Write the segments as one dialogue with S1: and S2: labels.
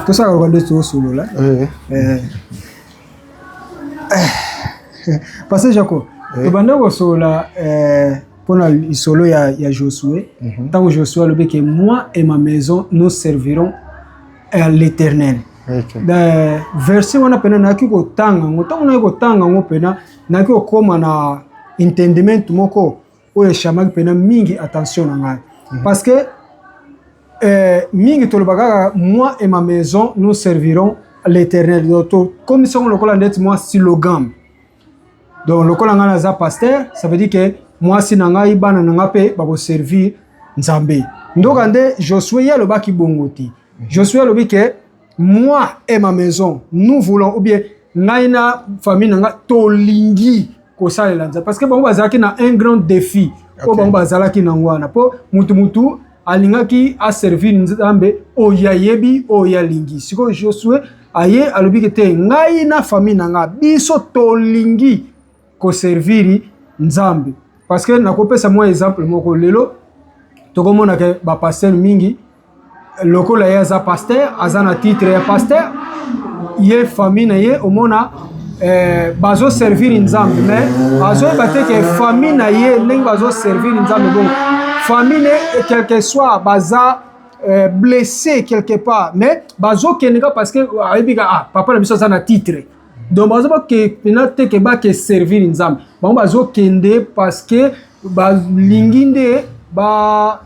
S1: Tout ça, on va tout solo là. Parce que Jaco, le bandit solo là, pour le solo il y a Josué. Tant que Josué le dit que moi et ma maison nous servirons à l'Éternel. Verset on a pena na ki ko tanga, on a ko tanga on pena na ki ko koma na entendement moko o le chama pena mingi attention na ngai. Parce que mingi to le bagaga moi et ma maison nous servirons à l'Éternel. Donc comme si on le colle net moi slogan. Donc le colle ngana za pasteur, ça veut dire que moi si na ngai bana na ngape ba ko servir Nzambe. Ndokande Josué ya le baki bongoti. Josué le dit que moi et ma maison nous voulons ou bien naina famille nanga tolingi ko salela Nzambe parce que bango bazaki na un grand défi. Po bango bazalaki na ngwana po mutu alingaki a servir Nzambe oyayebi oyalingi. Siko Josué aye alobi que te naina famille nanga biso tolingi ko servir Nzambe parce que nakopesa moi exemple moko lelo tokomona ke ba pasteur mingi loko la yaza pasteur azana titre ya pasteur ye famille na ye omona bazo servir Nzambe mais bazo bateke famille na ye ndenge bazo servir Nzambe bon famille quel que soit baza blessé quelque part mais bazo keneka parce que ayebiga papa na biso azana titre donc bazo ba ke penate ke ba ke servir Nzambe bon bazo kende parce que ba linginde ba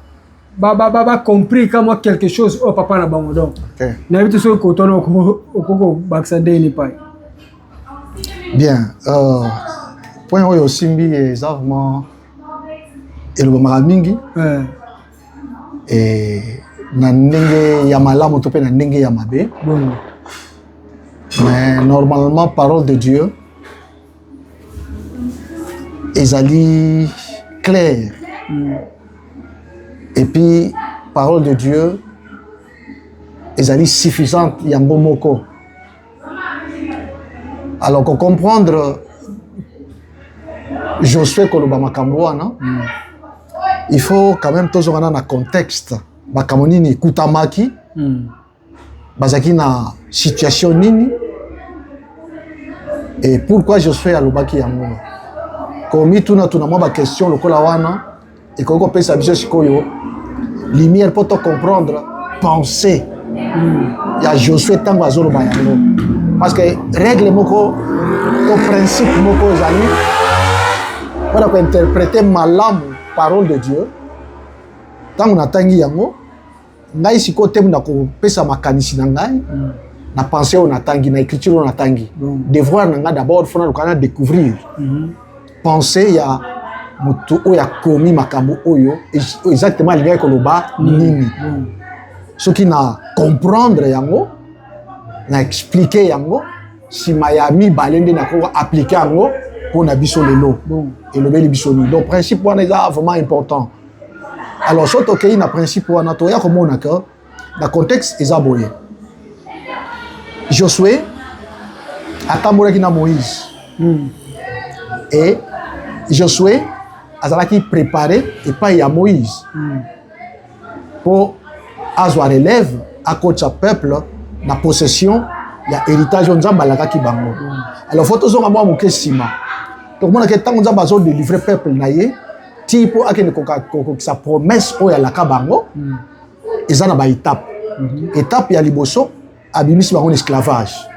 S1: compris comme moi quelque chose au papa na bango donc na bitu so ko tono ko baksande ni pai
S2: bien point oyo simbi exactement elo ba mingi na ndenge ya malamu to pe na ndenge ya mabe
S1: bon
S2: mais normalement parole de Dieu ezali clair et puis parole de Dieu ezali suffisante yango moko. Alors qu'on comprendre Josué koloba makambo wana il faut quand même toujours na contexte makambo nini kutamaki bazaki na situation nini et pourquoi Josué alobaki yango komi tuna mwa ba question lokola wana et qu'on pesa biso sikoyo lumière pour te comprendre penser il y a Josué tango azoloba yango parce que règle moko to principe moko zali pour interpréter malamu parole de Dieu tango natangi yango ngai siko temu na ko pesa makanisi na ngai na penser on natangi na écriture on natangi devoir na nga d'abord faut na découvrir penser ya mutu oya komi makambo oyo exactement linga koloba nini soki na comprendre yango na expliquer yango si mayami balende na ko appliquer yango pour na biso lelo et le beli biso ni donc principe wana est vraiment important. Alors surtout que na principe wana to ya komona que na contexte ezaboye Josué atambolaki na Moïse et Josué azalaki préparé et pas ya Moïse pour azwa relève à côté sa peuple na possession ya héritage Nzambe alakaki bango. Alors faut toujours avoir mon kesima donc mon que tant Nzambe azo délivrer peuple na ye tipo akene ko sa promesse o ya laka bango ezana ba étape étape ya liboso abimisi bango esclavage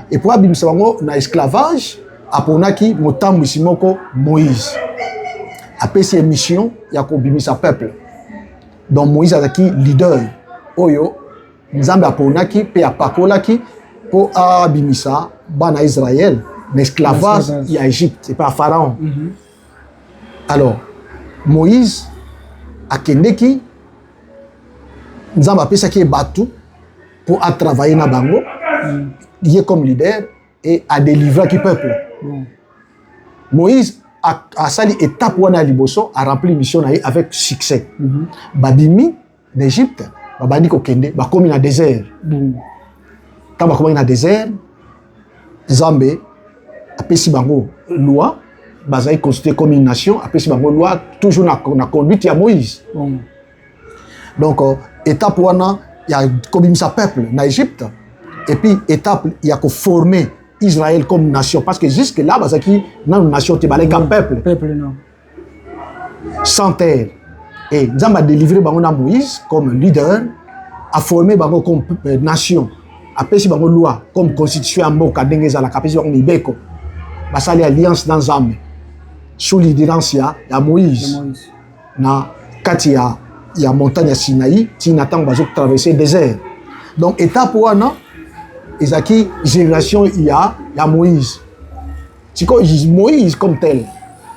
S2: et pour abimisa bango na esclavage aponaki motambwisi moko Moïse apesi mission ya kobimisa peuple donc Moïse azaki leader oyo Nzambe aponaki pe apakolaki po abimisa bana Israël na esclavage ya Égypte et pas Pharaon. Alors Moïse akendeki Nzambe apesaki batu pour à travailler na bango lié comme leader et à délivrer qui peuple. Moïse a sali étape wana liboso a rempli mission na avec succès. Babimi d'Égypte, babandi ko kende, ba komi na désert. Quand ba komi na désert, Nzambe apesi bango loi bazali constitué comme une nation après si bango loi toujours na conduite ya Moïse. Donc étape wana il y a comme sa peuple na Égypte et puis étape il y a que former Israël comme nation parce que jusque là bazaki na nation te baleka peuple
S1: non
S2: sans terre et Nzamba a délivré bango na Moïse comme leader a formé bango comme nation après si bango loi comme constitution ya mboka ndenge za la kapesi bango mibeko basali alliance dans Nzambe sous l'identité ya Moïse na kati ya montagne ya Sinaï tina tango bazo traverser désert donc étape wana ezaki génération ya Moïse tiko Moïse comme tel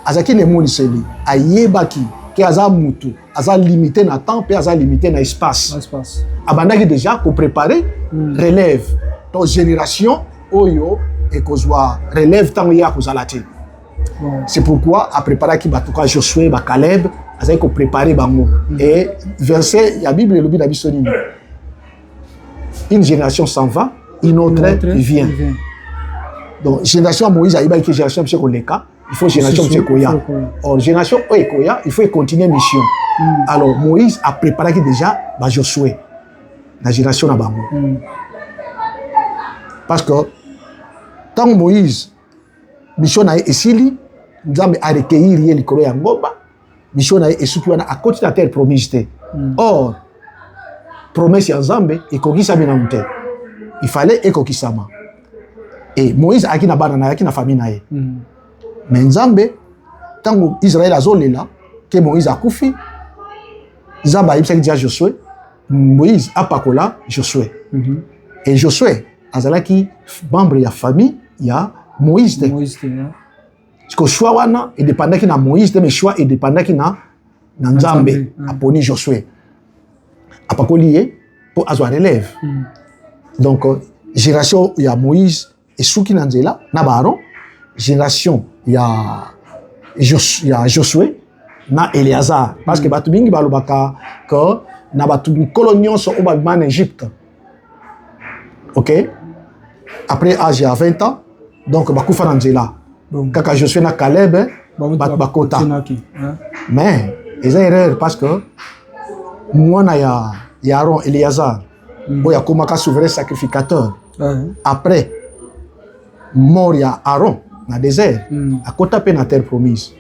S2: azaki le monde seli ayebaki ke aza mutu aza limité na temps pe aza limité na espace abandaki déjà ko préparer relève donc génération oyo et kozwa relève tango ya kozala te. C'est pourquoi a préparé qui batuka Josué ba Caleb azaki ko préparer bango et verset ya Bible le bi soni une génération s'en va une autre vient. Donc génération Moïse a eu que génération monsieur koleka il faut génération monsieur koya or génération koya il faut continuer mission. Alors Moïse a préparé qui déjà ba Josué la génération na bango parce que tant Moïse mission na esili Nzambe a recueillir ye likolo ya ngomba mission na esuki wana akoti na terre promise te or promesse ya Nzambe ekokisami na mute il fallait ekokisama et Moïse aki na bana na yaki na famille na ye mais Nzambe tango Israël azolela ke Moïse akufi Nzambe ayebisaki dia Josué Moïse apakola Josué et Josué azalaki membre ya famille ya Moïse te parce que choix wana et dépendaki na Moïse te mais choix et dépendaki na Nzambe aponi Josué apakoli ye pour azwa relève donc génération ya Moïse et souki na nzela na Aaron génération ya Josué na Éléazar parce que batu mingi balobaka que na batu colonion so obabima en Égypte OK après âge à 20 ans donc bakufa na nzela kaka Josué na Caleb bakota mais ils ont erreur parce que mwana ya Aaron Éléazar boya komaka souverain sacrificateur après mort ya Aaron na désert akota pe na terre promise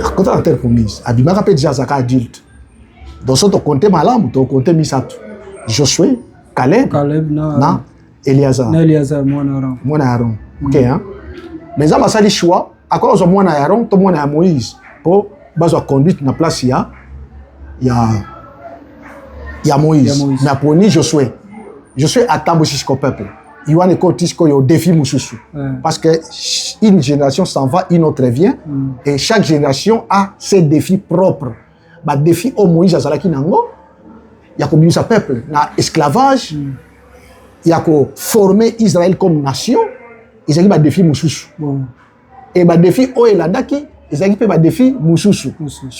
S2: akota na terre promise abimaka pe déjà zaka adulte donc so to compter malamu to compter misato Josué Caleb na Éléazar mwana Aaron OK hein mais ça basali choix à cause mwana Aaron to mwana ya Moïse pour bazwa conduite na place ya Moïse na poni Josué attend aussi ce peuple il y a des côtés qui ont défi mususu parce que une génération s'en va une autre vient et chaque génération a ses défis propres ba défi au Moïse azalaki nango ya ko bimisa peuple na esclavage ya ko former Israël comme nation ezaki ba défi mususu et ba défi o elandaki ezaki pe ba défi mususu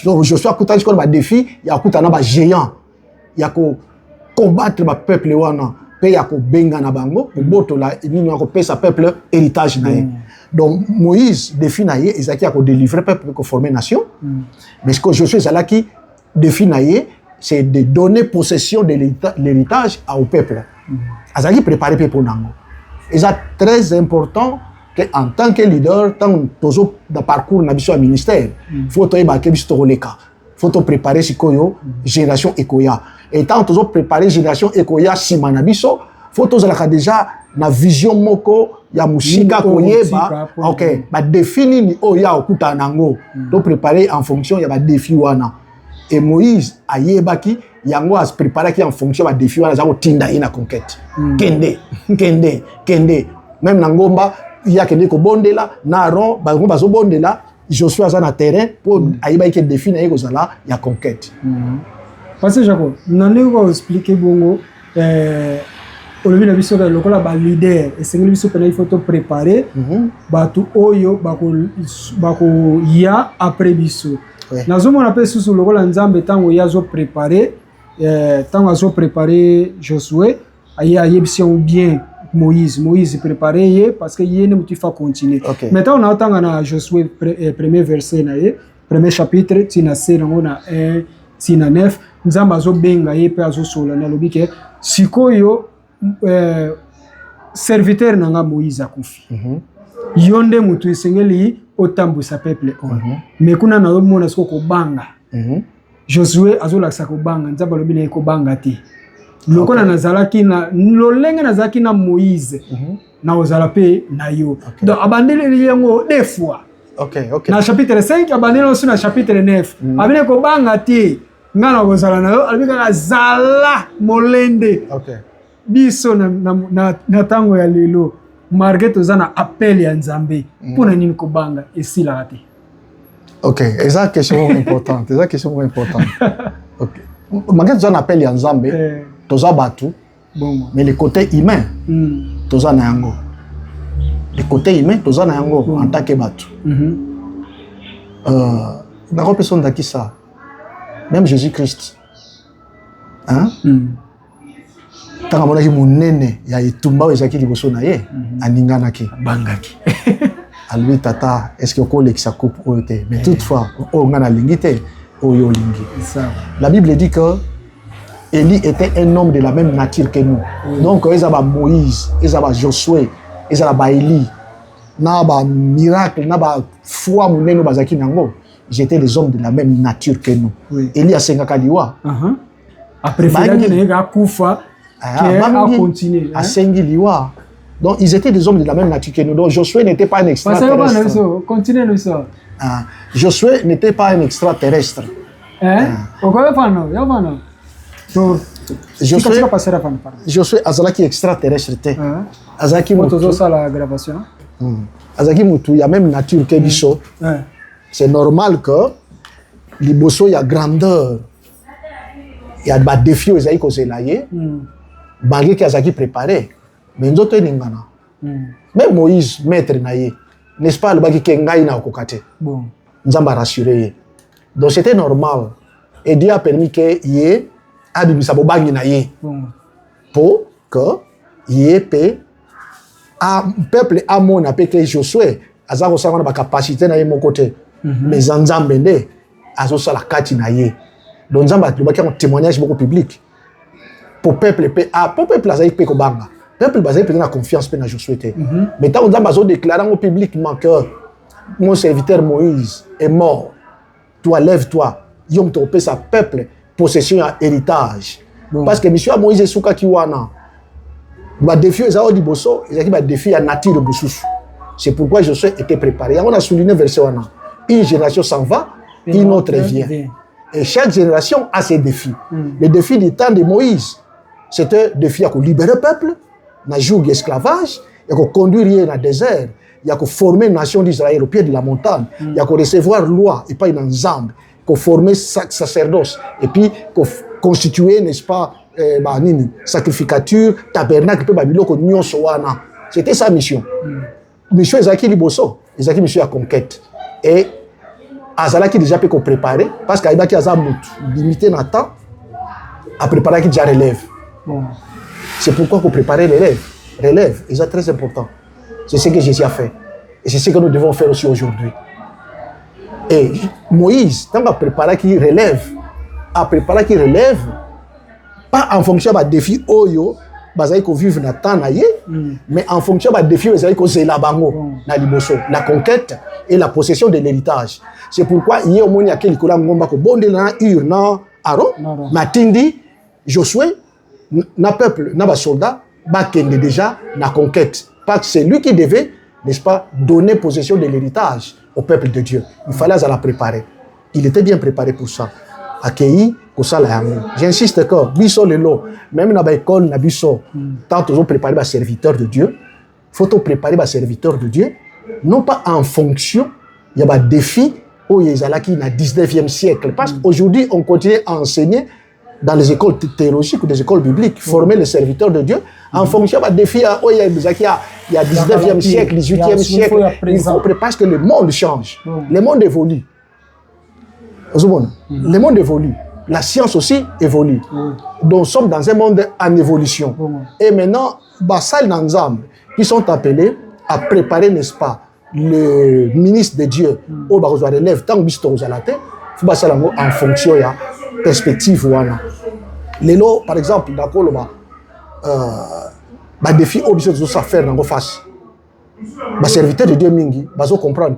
S2: donc Josué akutani ko ba défi ya kutana ba géant ya ko combattre ba peuple wana pe ya ko benga na bango botola nini ya ko pesa peuple héritage na ye donc Moïse défi na ye ezaki ya ko délivrer peuple ko former nation mais ce que Josué zalaki défi na ye c'est de donner possession de l'héritage au peuple azaki préparer pe pour nango et c'est très important que en tant que leader tant tozo dans parcours na biso ministère faut to eba ke biso roleka faut to préparer sikoyo génération ekoya et tant tozo préparer génération ekoya sima na biso faut to zalaka déjà na vision moko ya musika koyeba OK ba définir ni oya okuta nango to préparer en fonction ya ba défi wana et Moïse ayebaki yango a préparé qui en fonction ba défi wana za ko tinda ina conquête kende même na ngomba ya kende ko bondela na Aaron ba ngomba zo bondela Josué aza na terrain pour ayeba ki défi na yeko zala ya conquête
S1: parce que Jacob nane ko expliquer bongo olobi na biso ka lokola ba leader esengeli biso pena il faut to préparer batu oyo bako ya après biso nazomona pe susu lokola Nzambe tango yazo préparer tango azo préparer Josué ayebisi bien Moïse préparé parce que il ne faut continuer. Maintenant on attend na Josué premier verset na premier chapitre tina se na 1 tina 9 nzamba azo benga ye pe azo sola na lobi ke sikoyo serviteur nanga Moïse akufi. Yonde mutu esengeli otambwisa peuple on. Mais kuna na mona siko ko banga. Josué azo laksa ko banga nzamba lobi na ko banga te. Lokona nazalaki na lolenge nazalaki na Moïse na ozalape na yo. Donc abandeli yango deux fois. Na chapitre 5 abandeli aussi na chapitre 9. Abine ko banga te ngana kozala na yo albika zala molende. Biso na tango ya lelo marqué tozana appel ya Nzambe pona nini ko banga esila te.
S2: Eza question importante. Malgré tozana appel ya Nzambe toza batu, mais le côté humain, toza na yango. Le côté humain, toza na yango en tant que batu. N'a personne qui ça. Même Jésus-Christ. Hein? Tant que mon nene ya itumba ezaki liboso na ye, aninganaki, bangaki. À lui tata, est-ce que ko lekisa coupe oyote? Mais toutefois, o ngana lingite, o yo lingi. La Bible dit que Élie était un homme de la même nature que nous. Donc, ils avaient Moïse, ils avaient Josué, ils avaient Élie. Ils avaient miracle, ils avaient foi, ils étaient des hommes de la même nature que nous. Élie a Sengakaliwa.
S1: Après, il a Koufa, a continué.
S2: A Sengiliwa. Donc, ils étaient des hommes de la même nature que nous. Donc, Josué n'était pas un extraterrestre.
S1: Continuez ça.
S2: Josué n'était pas un extraterrestre. Josué azalaki extraterrestre. Azalaki mutu
S1: la gravation.
S2: Azalaki mutu ya même nature que biso. C'est normal que liboso ya grandeur. Il y a des défis aux aïe kozela ye. Malgré que azalaki préparé, mais nzoto ningana. Même Moïse maître na ye. N'est-ce pas le baki kengai na okokate. Bon. Nzamba rassuré. Donc c'était normal. Et Dieu a permis que yé abimisa bobangi na ye pour que yé pe a peuple amon a pe que Josué azako sanga na capacité na ye mon côté mais Nzambe nde azo sala kati na ye donc Nzamba tobaki un témoignage beaucoup public pour peuple pe a pour peuple azai pe ko banga peuple bazai pe na confiance pe na Josué te mais tant Nzamba zo déclarant publiquement que mon serviteur Moïse est mort, toi lève-toi yom to pe sa peuple possession et héritage. Parce que monsieur Moïse Souka Kiwana, le défi est à Diboso, il y a un défi à nature de Boussous. C'est pourquoi Josué était préparé. On a souligné verset 1. Une génération s'en va, une autre vient. Et chaque génération a ses défis. Le défi du temps de Moïse, c'était le défi à libérer le peuple, à jouer l'esclavage, à conduire dans le désert, à former une nation d'Israël au pied de la montagne, à recevoir loi et pas une ensemble. Qu'on former sacerdoce et puis qu'on constituer, n'est-ce pas, sacrificature, tabernacle, c'était sa mission. Mission Ezaki Liboso, Ezaki mission à conquête. Et Azalaki déjà peut qu'on préparer, parce qu'il y a limité dans le temps, à préparer qui déjà relève. C'est pourquoi qu'on prépare l'élève. Relève, c'est très important. C'est ce que Jésus a fait. Et c'est ce que nous devons faire aussi aujourd'hui. Et Moïse, tant qu'on prépare qui relève, pas en fonction des défis oyo, bazaï ko vivre na temps na ye, mais en fonction des défis bazaï ko zela bango na liboso, la conquête et la possession de l'héritage. C'est pourquoi il y a au moins quelques kola ngomba ko bonde na Ur na Aaron, matindi Josué na peuple na ba soldat ba kende déjà na conquête. Parce que c'est lui qui devait, n'est-ce pas, donner possession de l'héritage au peuple de Dieu. Il fallait la préparer. Il était bien préparé pour ça. Accueilli, pour ça, j'insiste que, biso lelo, même dans l'école, na biso, tant qu'ils ont préparé les serviteurs de Dieu, faut préparer les serviteurs de Dieu, non pas en fonction, il y a des défis, où il y a qui dans le 19e siècle. Parce qu'aujourd'hui, on continue à enseigner dans les écoles théologiques ou des écoles bibliques, former les serviteurs de Dieu, en fonction des défis, où il y a 19e siècle, 18e siècle, il faut préparer parce que le monde change, le monde évolue. Le monde évolue. la science aussi évolue. Donc, nous sommes dans un monde en évolution. Et maintenant, Bassal Nanzam, qui sont appelés à préparer, n'est-ce pas, le ministre de Dieu au Barozoa relève, tant que vous avez la tête, il faut passer en fonction de la perspective. Lélo, par exemple, d'accord, le défi obligé de faire dans vos faces. Les serviteurs de Dieu, ils comprennent.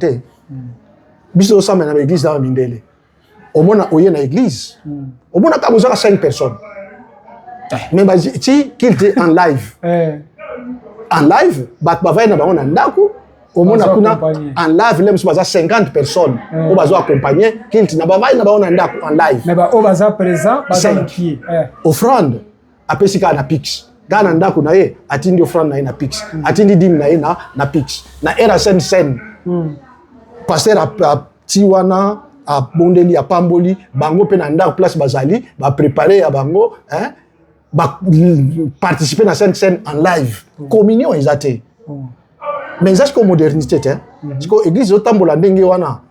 S2: Ils ont dans l'église dans Mindele. Au moins, il y a une église. Au moins, il y a 5 personnes. Mais si qu'il était en live. En live, au moins, en live, il y a 50 personnes qui vont accompagner. Qu'il était en live.
S1: Mais au bazar présent,
S2: offrande, après, c'est un pix. Gana ndako na ye atindi offrande na ye na pix atindi dim na ye na pix na era sen pasteur a tiwana a bondeli a pamboli bango pe na ndako place bazali ba préparer ya bango ba participer na scène en live communion ezate mais ça c'est modernité parce que église otambola ndenge wana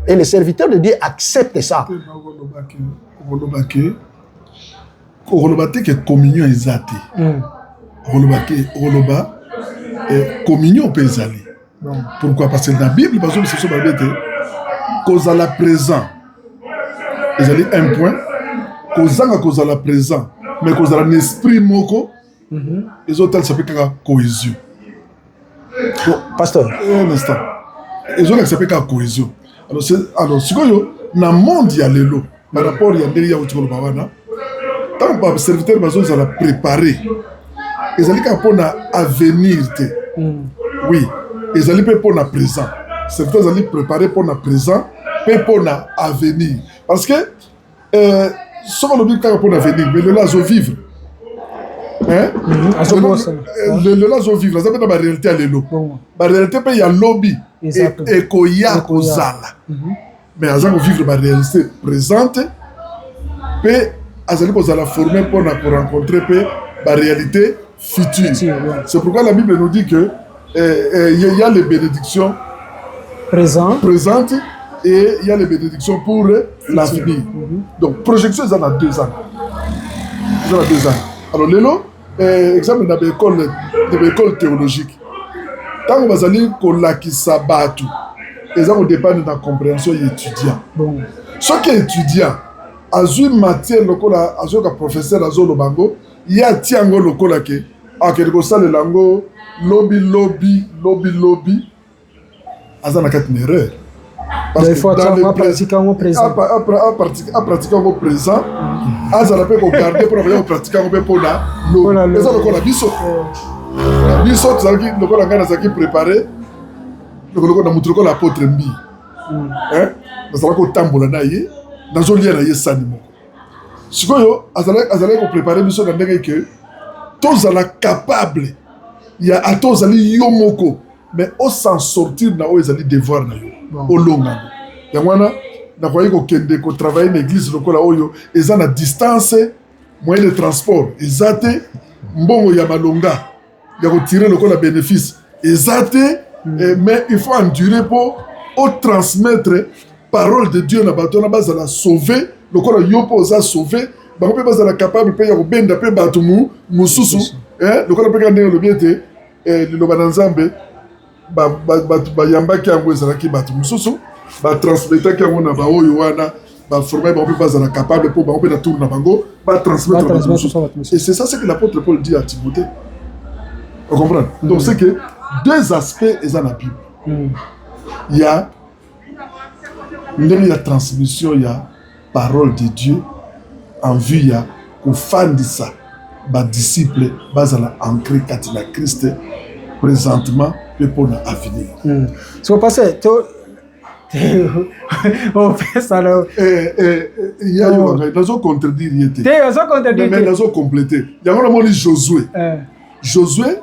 S2: et les serviteurs de Dieu acceptent ça.
S3: Oloba te que communion ezate. Oloba communion peut ezali. Pourquoi? Parce que dans la Bible, parce que c'est ça cause à la présent. Ezali un point. Cause à la présent. Mais cause à l'esprit moko. Les autres ça s'appelle cohésion.
S2: Pasteur.
S3: Un instant. Les autres ça s'appelle cohésion. Alors ce que yo na monde ya lelo par rapport à ndeli ya utiko bawana. Tant que les serviteurs ils ont préparé, ils ont pour l'avenir. Oui, ils ont pour le présent. Les serviteurs ont préparé pour le présent et pour l'avenir. Parce que, ce qu'on a dit pour l'avenir, mais le là, ils vivre. Le là, ils vivre. Ça veut dire la réalité à l'élo. La réalité, il y a lobby et qu'il y a Kozala. Mais ils ont vivre la réalité présente. Azali kozala formé pour rencontrer la réalité future. C'est pourquoi la Bible nous dit que il y a les bénédictions présentes et il y a les bénédictions pour l'avenir. Donc projection ça dans 2 ans. Ça dans 2 ans. Alors lelo exemple dans l'école théologique. Tant que azali kolakisa batu, ils ont dépendre de la compréhension étudiant. Ce qui est étudiant azui matière lokola azoka professeur azolo bango ya tiango lokola ke akeko sale lango lobby azana katine erreur parce que dans le pratiquer en présent azana pe ko garder pour avoir pratiquer en pour la eza lokola biso tsaki lokola ngana tsaki préparer lokola mutu lokola apôtre mbi nazala ko tambola na ye dans lien na sani moko sikoyo azala ko préparer biso na ndenge que tous ala capable ya atozali yo moko mais on s'en sortir na o ezali devoir na yo olonga ya wana na kwa ko kende ko travailler na église lokola oyo eza na distance moyen de transport ezate mbongo ya malonga ya ko tirer lokola bénéfice ezate mais il faut endurer pour au transmettre parole de Dieu na bato na base la sauver le corps yopo za sauver ba ko pe base la capable pe ya ko benda pe bato mususu le corps pe ka ndenge le biete le lobana nzambe ba yamba ki yango ezala ki bato mususu ba transmettre ki yango na ba oyo wana ba former ba pe base la capable pour ba ko pe na tour na bango ba transmettre bato mususu. Et c'est ça ce que l'apôtre Paul dit à Timothée. Vous comprenez? Donc c'est que 2 aspects est dans la Bible. Il y a la transmission, il y a parole de Dieu en vue, il y a au fan de ça, les disciples, ils ont ancré quand la Christ présentement et pour l'avenir.
S1: Si vous passez, on fait ça là.
S3: Il y a un contredire, mais ils ont complété. Il y a un Josué. Josué,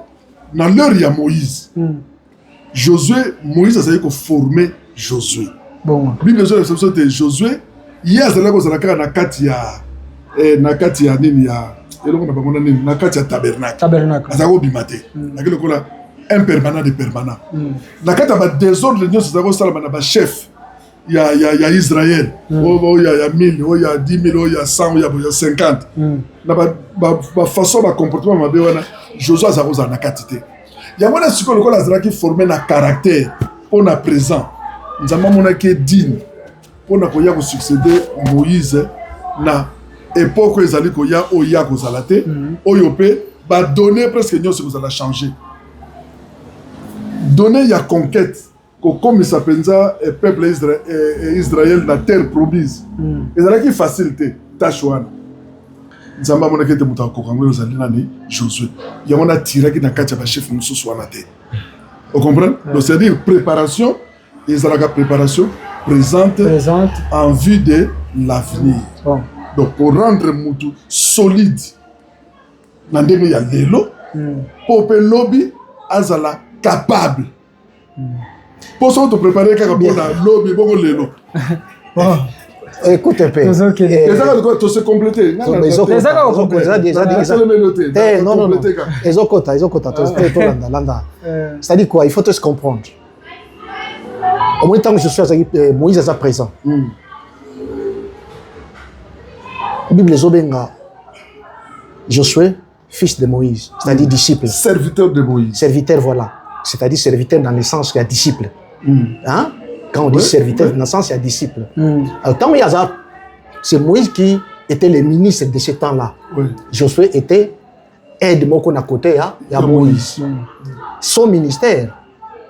S3: dans l'heure, il y a Moïse. Josué, Moïse a essayé de former Josué.
S1: Bon.
S3: Bible de Josué, il y a na kati ya nini ya eloko na bango nini na kati ya tabernacle. Azako bimate. Akelo kola un permanent de permanent. Na kati ya ba désordre nyonso azako sala na ba chef. il y a Israël. Il y a 1000, il y a 10 000, il y a 100, il y a 50. La façon de comportement, Josué a une quantité. Il y a un psychologue qui forme un caractère pour le présent. Nous avons un qui est digne pour succéder à Moïse na époque où il y a Oya Kozalate, Oyopé, va donner presque ce que vous allez changer. Donner la conquête, comme il s'appelle ça, le peuple Israël, la terre promise. Et c'est là qui facilite Tachouane. Nous avons un qui Josué. Il y a un tiré qui n'a qu'à chef nous soit la terre. Vous comprenez? Donc c'est-à-dire préparation, et c'est la préparation présente en vue de l'avenir. Bon. Donc pour rendre Moutou solide, il y a l'élo, pour que lobby azala capable. Pour ça, on te préparer quelque chose pour lobby, pour l'élo.
S2: Écoute un peu.
S3: Et ça, tu sais compléter.
S2: Non, non, c'est-à-dire quoi? Il faut se comprendre. Au moins, tant que je suis Moïse est à présent. La Bible Zobenga, Josué, fils de Moïse, c'est-à-dire disciple.
S3: Serviteur de Moïse.
S2: Serviteur, voilà. C'est-à-dire serviteur dans le sens qu'il y a disciple. Hein? Quand on dit serviteur, dans le sens qu'il y a disciple. Alors, tant qu'il y a c'est Moïse qui était le ministre de ce temps-là. Josué était aide mon à côté à Moïse. Son ministère,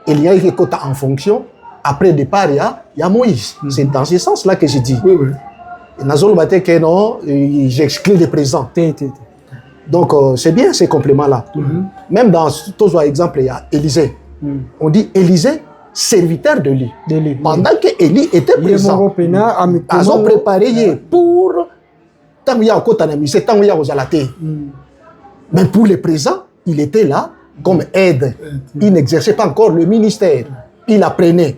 S2: il y a eu quota en fonction. Après le départ, il y a Moïse. C'est dans ce sens-là que j'ai dit. J'exclus le présent. Donc, c'est bien ces compléments-là. Même dans tous les exemples, il y a Élisée. On dit Élisée, serviteur de lui. Pendant que Élie était présent, ils ont préparé pour tant qu'il y a au côté c'est tant qu'il y a aux alatés. Mais pour le présent, il était là comme aide. Il n'exerçait pas encore le ministère. Il apprenait.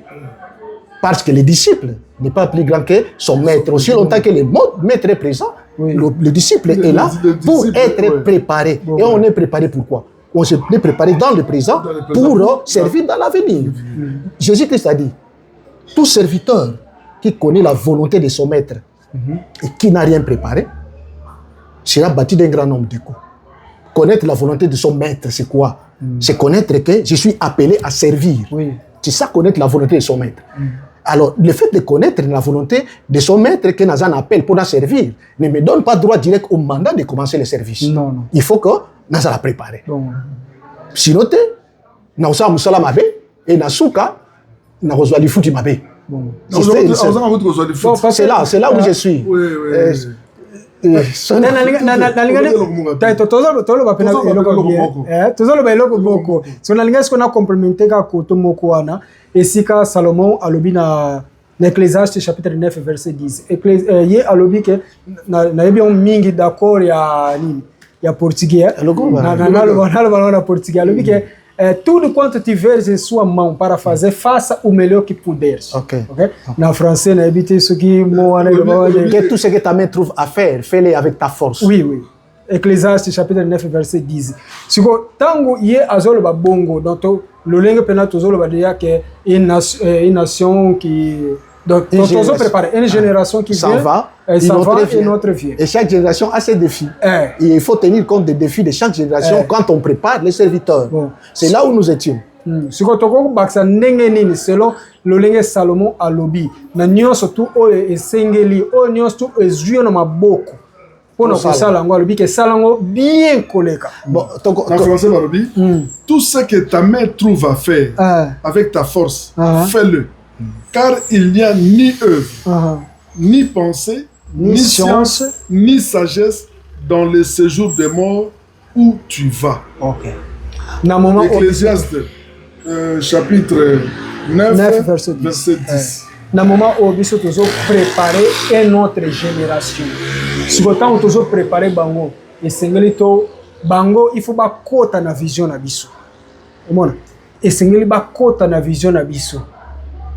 S2: Parce que le disciple n'est pas plus grand que son maître. Aussi longtemps que le maître est présent, le disciple est là pour être préparé. Et on est préparé pourquoi? On s'est préparé dans le présent pour servir dans l'avenir. Jésus-Christ a dit, tout serviteur qui connaît la volonté de son maître et qui n'a rien préparé sera battu d'un grand nombre de coups. Connaître la volonté de son maître, c'est quoi? C'est connaître que je suis appelé à servir. C'est ça, connaître la volonté de son maître. Alors, le fait de connaître la volonté de son maître qui n'a un appel pour la servir ne me donne pas droit direct au mandat de commencer le service. Non. Il faut que nous la préparer. Sinon, nous avons un mabe et Nasuka, nous avons un foutu mabe. C'est là où je suis.
S1: Esika Salomon alobi na Ecclésiaste chapitre 9 verset 10. Ye alobi ke na yebi on mingi d'accord ya portugais. Na portugais alobi ke tudo quanto tiveres em sua mão para fazer, faça o melhor que puderes. Okay? Na français na yebi isso que
S2: que tout ce que ta main trouve à faire, fais-le avec ta force.
S1: Oui. Ecclésiaste chapitre 9 verset 10. Siko tango ye azolo ba bongo donc le lingue pena tozolo ba dia que une nation qui donc tozolo préparer une génération qui
S2: s'en va
S1: et notre vie.
S2: Et chaque génération a ses défis. Et il faut tenir compte des défis de chaque génération quand on prépare les serviteurs. C'est là où nous étions.
S1: Siko toko baksa ndenge nini selon le lingue Salomon alobi na nyonso tu o esengeli o nyonso tu ezui na maboko. Bien colléga.
S3: Bon, en français, tout ce que ta main trouve à faire avec ta force, fais-le. Car il n'y a ni œuvre, ni pensée, ni science, ni sagesse dans le séjour des morts où tu vas. Ecclésiaste, chapitre 9 verset 10.
S1: Dans le moment où nous avons préparé une autre génération. Si nous avons préparé Bango, et Bango, il faut pas côté na vision na biso. Et c'est ba côté na vision na biso.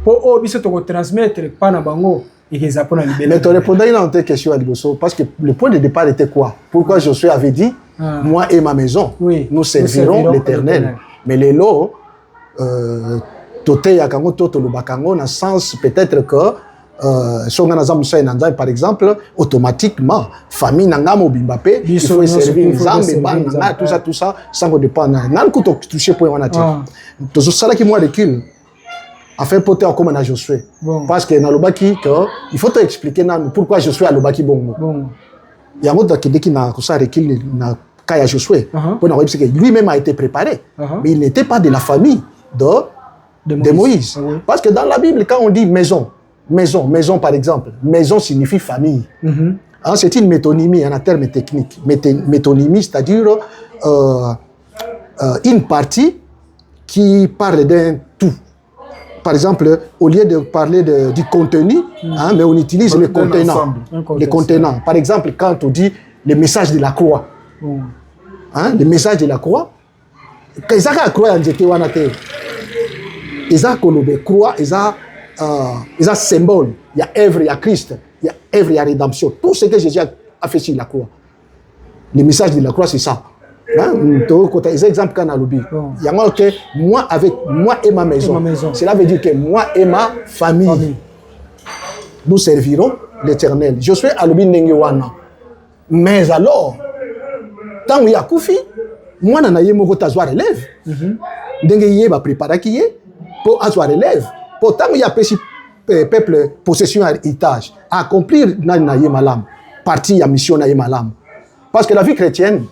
S1: Pour au biso to transmettre pas na Bango et que ça peut libérer.
S2: Mais tu répondais à une question à Liboso parce que le point de départ était quoi? Pourquoi Josué avait dit moi et ma maison, nous servirons l'Éternel. Mais les lots toté ya kango toto lo bakango na sens peut-être que songa na zamusa na par exemple automatiquement famille nanga mobimba pe il faut servir nzambe bana tout ça sans qu'on dépendre nan ko toucher point wana ti to sala ki moi recul enfin poté comme na Josué parce que na lobaki que il faut te expliquer nan pourquoi Josué a lobaki bongo ya ngota ki deki na ko sa recul na Kaya Josué, lui-même a été préparé, mais il n'était pas de la famille de Moïse. Parce que dans la Bible, quand on dit maison par exemple, maison signifie famille. Hein, c'est une métonymie, un terme technique. Métonymie, c'est-à-dire une partie qui parle d'un tout. Par exemple, au lieu de parler du contenu, mais on utilise le contenant. Les contenants. Par exemple, quand on dit le message de la croix, le message de la croix, quand ils ont la croix, ils ont la croix, ils ont symbole. Il y a œuvre, il y a Christ, il y a œuvre, il y a rédemption. Tout ce que Jésus a fait sur la croix. Le message de la croix, c'est ça. Les exemples qu'on a lobby. Il y a que moi et ma maison. Cela veut dire que moi et ma famille, nous servirons l'Éternel. Je suis à lobby Nengewana. Mais alors, tant qu'il y a Koufi, moi, je n'ai pas de relève. Je vais préparer qui est pour avoir relève. Pourtant, il y a peuple possession héritage. Accomplir malam. Partie à mission malam. Parce que la vie chrétienne,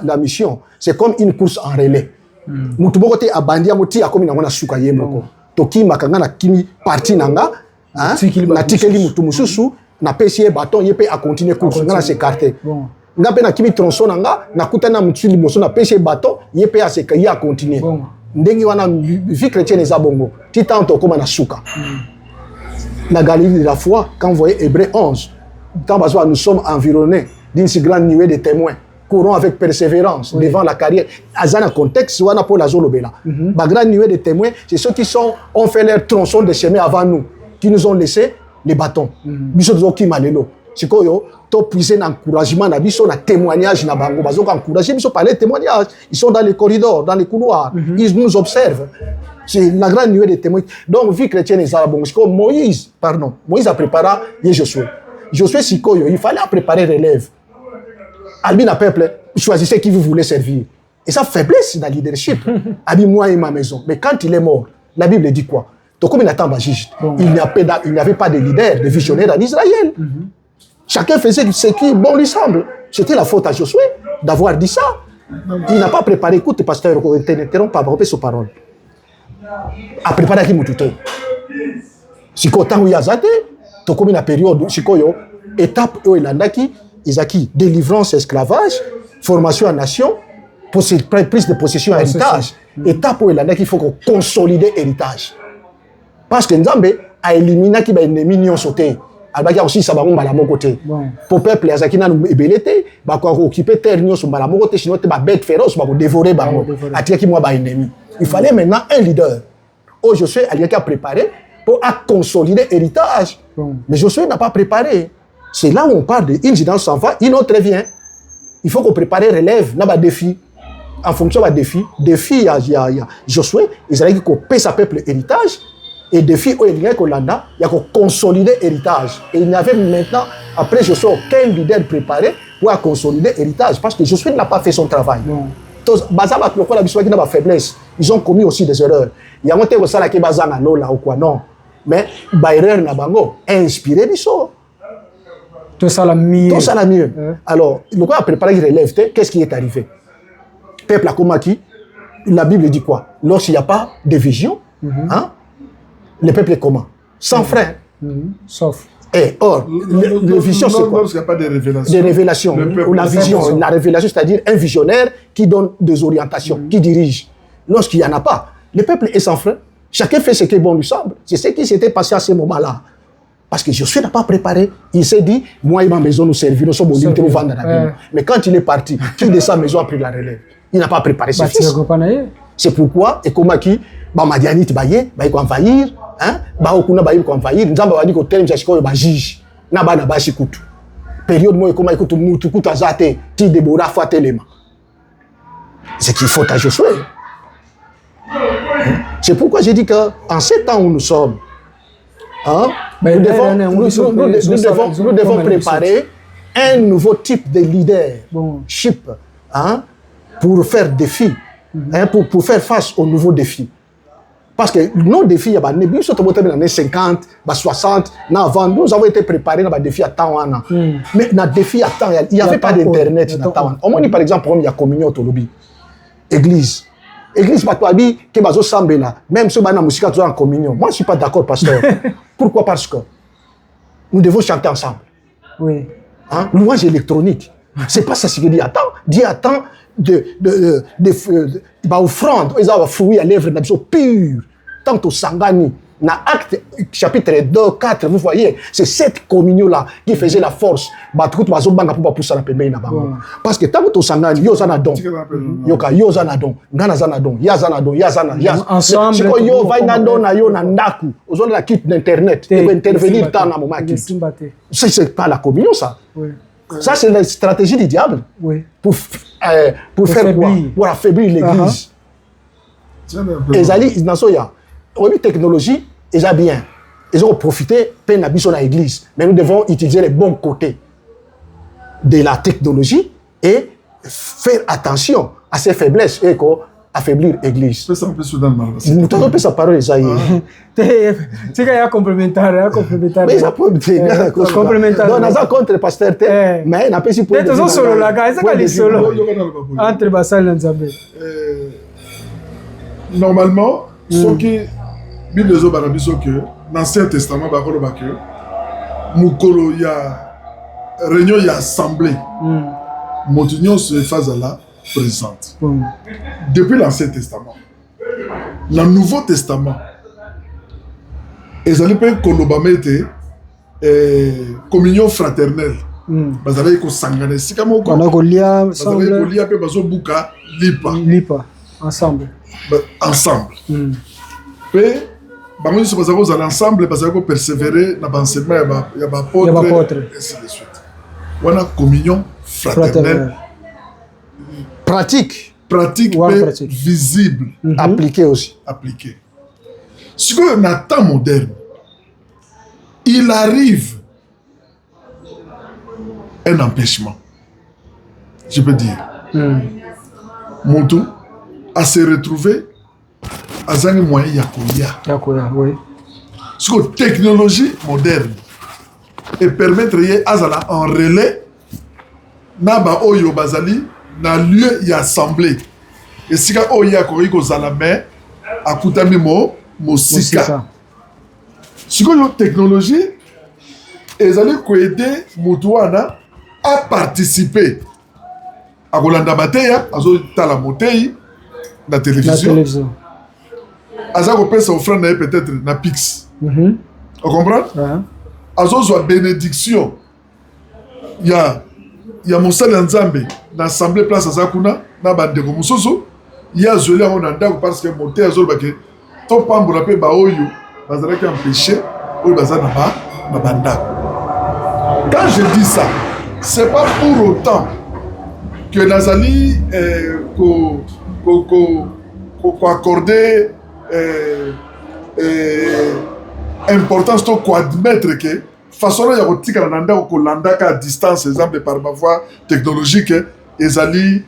S2: la mission, c'est comme une course en relais. Mutubo côté abandia moti akomi na mona suka yemoko. Toki makanga na kimi parti nanga, na tikeli mutu mususu na pesi bâton yepé à continuer course ngana s'écarter. Nga pe na kimi tronçon nanga na kutana mutu liboso na pesi bâton yepé à se kaya continuer. Ndengi wana vie chrétienne eza bongo. Ti tanto koma na suka. La galerie de la foi, quand vous voyez Hébreux 11, quand nous sommes environnés d'une si grande nuée de témoins, courons avec persévérance devant la carrière. Dans un contexte, on a pour la zolobela. La grande nuée de témoins, c'est ceux qui ont fait leur tronçon de chemin avant nous, qui nous ont laissé les bâtons. Biso qui malelo. C'est quoi yo? To puiser l'encouragement, na biso na témoignage na bango. Bazo encourager biso par les témoignages. Ils sont dans les corridors, dans les couloirs. Ils nous observent. C'est la grande nuée de témoins. Donc vie chrétienne est bon. Moïse a préparé Josué. Josué Sikoyo, il fallait préparer relève. Albin a peuple, choisissez qui vous voulez servir. Et ça faiblesse dans le leadership. Abi moi et ma maison. Mais quand il est mort, la Bible dit quoi? Donc comme il attend juste, il n'y avait pas de leader, de visionnaire en Israël. Chacun faisait ce qui bon lui semble. C'était la faute à Josué d'avoir dit ça. Il n'a pas préparé. Écoute, pasteur, n'interromps pas, repère ses paroles. A préparé qui moutoute. Si quand il y a zate, to comme une période, si koyo étape où il a qui Isaki, délivrance, esclavage, formation en nation, prise de possession, héritage. Étape où il a qu'il faut consolider héritage. Parce que Nzambe a éliminé qui va ennemi ni sauté. Albaga aussi ça va on bala mon côté. Pour peuple azaki na ebelete, ba ko occuper terre ni so bala mon côté sinon te ba bête féroce ba dévorer bango. Atia qui moi ba ennemi. Il fallait maintenant un leader. Oh Josué a qui a préparé pour consolider héritage. Mais Josué n'a pas préparé. C'est là où on parle d'une génération s'en va, une autre vient. Il faut qu'on prépare relève, n'a pas de défi. En fonction de défi, il y a Josué, ils allaient qu'on paie sa peuple héritage, et défi où il y a qu'on l'a, il y a qu'on consolider héritage. Et il n'y avait maintenant, après Josué, aucun leader préparé pour consolider héritage, parce que Josué n'a pas fait son travail. Ils ont commis aussi des erreurs. Il y a un peu de ça qui est là ou quoi, non. Mais, erreur n'a pas inspiré Bisso.
S1: Tout ça la mieux.
S2: Alors, le roi a préparé qu'il relève. Qu'est-ce qui est arrivé? Peuple a combattu. La Bible dit quoi? Lorsqu'il n'y a pas de vision, le peuple est comment? Sans frein.
S1: Sauf.
S2: Et or, la vision, c'est quoi?
S3: Lorsqu'il n'y a pas de révélation.
S2: Des révélations. Ou la vision. La révélation, c'est-à-dire un visionnaire qui donne des orientations, qui dirige. Lorsqu'il n'y en a pas, le peuple est sans frein. Chacun fait ce qui est bon lui semble. C'est ce qui s'était passé à ce moment-là. Parce que Josué n'a pas préparé. Il s'est dit, moi et ma maison nous servirons, nous sommes au vendre la Bible. Mais quand il est parti, qui de sa maison a pris la relève? Il n'a pas préparé ses fils. C'est pourquoi, et comme qui, Madianit Baye, il va envahir, Okuna Baye va envahir, Nzamba va dire qu'au terme, j'ai un juge. Naba na bashi kutu. Période moi, comment écoute, Moutou Kouta Zate, Ti Deborah Fatelema. C'est qu'il faut à Josué. C'est pourquoi j'ai dit qu'en ces temps où nous sommes, nous devons préparer un nouveau type de leadership pour faire défi, pour faire face aux nouveaux défis. Parce que nos défis, il y a des défis dans les années 50, 60, avant, nous avons été préparés dans les défis à temps. Mais dans les défis à temps, il n'y avait pas d'internet. Au moins, par exemple, il y a communion au lobby. Église. Église, même si on a musique en communion. Moi, je ne suis pas d'accord, pasteur. Pourquoi? Parce que nous devons chanter ensemble.
S1: Oui.
S2: Louange électronique. C'est pas ça ce qu'il dit. Dieu attend offrande, ils ont fruit à l'œuvre de pure. Tant au Sangani, dans Acte chapitre 2, 4, vous voyez, c'est cette communion-là qui faisait la force. Parce que tant au Sangani, yo zanadon, yo zanadon, ngana zanadon, ya zanadon, ya zanadon. Ensemble, yo va nadon na yo na ndaku. Aux autres la quitte d'internet, ils vont intervenir dans la moment. C'est pas la communion ça. Oui. Ça, c'est la stratégie du diable. Oui. Pour faire quoi? Pour affaiblir l'église. Et Zali, dans la technologie, ils ont bien. Ils ont profité de l'église. Mais nous devons utiliser les bons côtés de la technologie et faire attention à ces faiblesses et affaiblir l'église.
S3: C'est un peu soudain.
S2: Nous avons sa parole, ça y est.
S1: C'est complémentaire.
S2: Mais ça peut être complémentaire. Donc, nous avons contre le pasteur, mais n'a pas si pour.
S1: Peut-être solo là, c'est quoi les solos entre Bassal et Nzambé.
S3: Normalement, ce qui Bible les Obarabi sont que l'Ancien Testament, Moukolo, il y a réunion, il y a assemblée. Montignon se phase là. Présente. Depuis l'Ancien Testament, le Nouveau Testament, ils allaient faire communion fraternelle. Ils allaient faire sangane. Si comme
S1: lipa ensemble.
S3: Ensemble. Puis, ils sont ensemble parce qu'ils persévérer dans l'enseignement. Il y a apôtre. Ainsi de suite. On a communion fraternelle.
S2: Pratique,
S3: mais visible.
S2: Appliqué aussi.
S3: Appliqué. Ce que dans le temps moderne, il arrive un empêchement. Je peux dire. Montou à se retrouver à un moyen Yakoya.
S1: Oui.
S3: Ce que technologie moderne et permettre à en relais Naba Oyo Bazali. Dans le lieu, il y a assemblée. Et si on y a corrigé la main, à Koutami Mosika. Si on a une technologie, ils allaient aider Moutouana à participer à Rolanda Bateya, à la Motei, la télévision. À ça, on peut s'offrir peut-être na Pix. On comprend? À ça, soit bénédiction. Il y a Moussal Nzambe dans l'Assemblée Place à Zakuna, dans Bandeko Moussoso. Il y a Zolé en Anda parce que monté à Zolbake. Ton pambo la paix Baoyo, Bazaraki empêché, ou Bazana Banda. Quand je dis ça, c'est pas pour autant que Nazali accorder importance au admettre que façon il y a aussi que l'anda à distance exemple par ma voie technologique ils allaient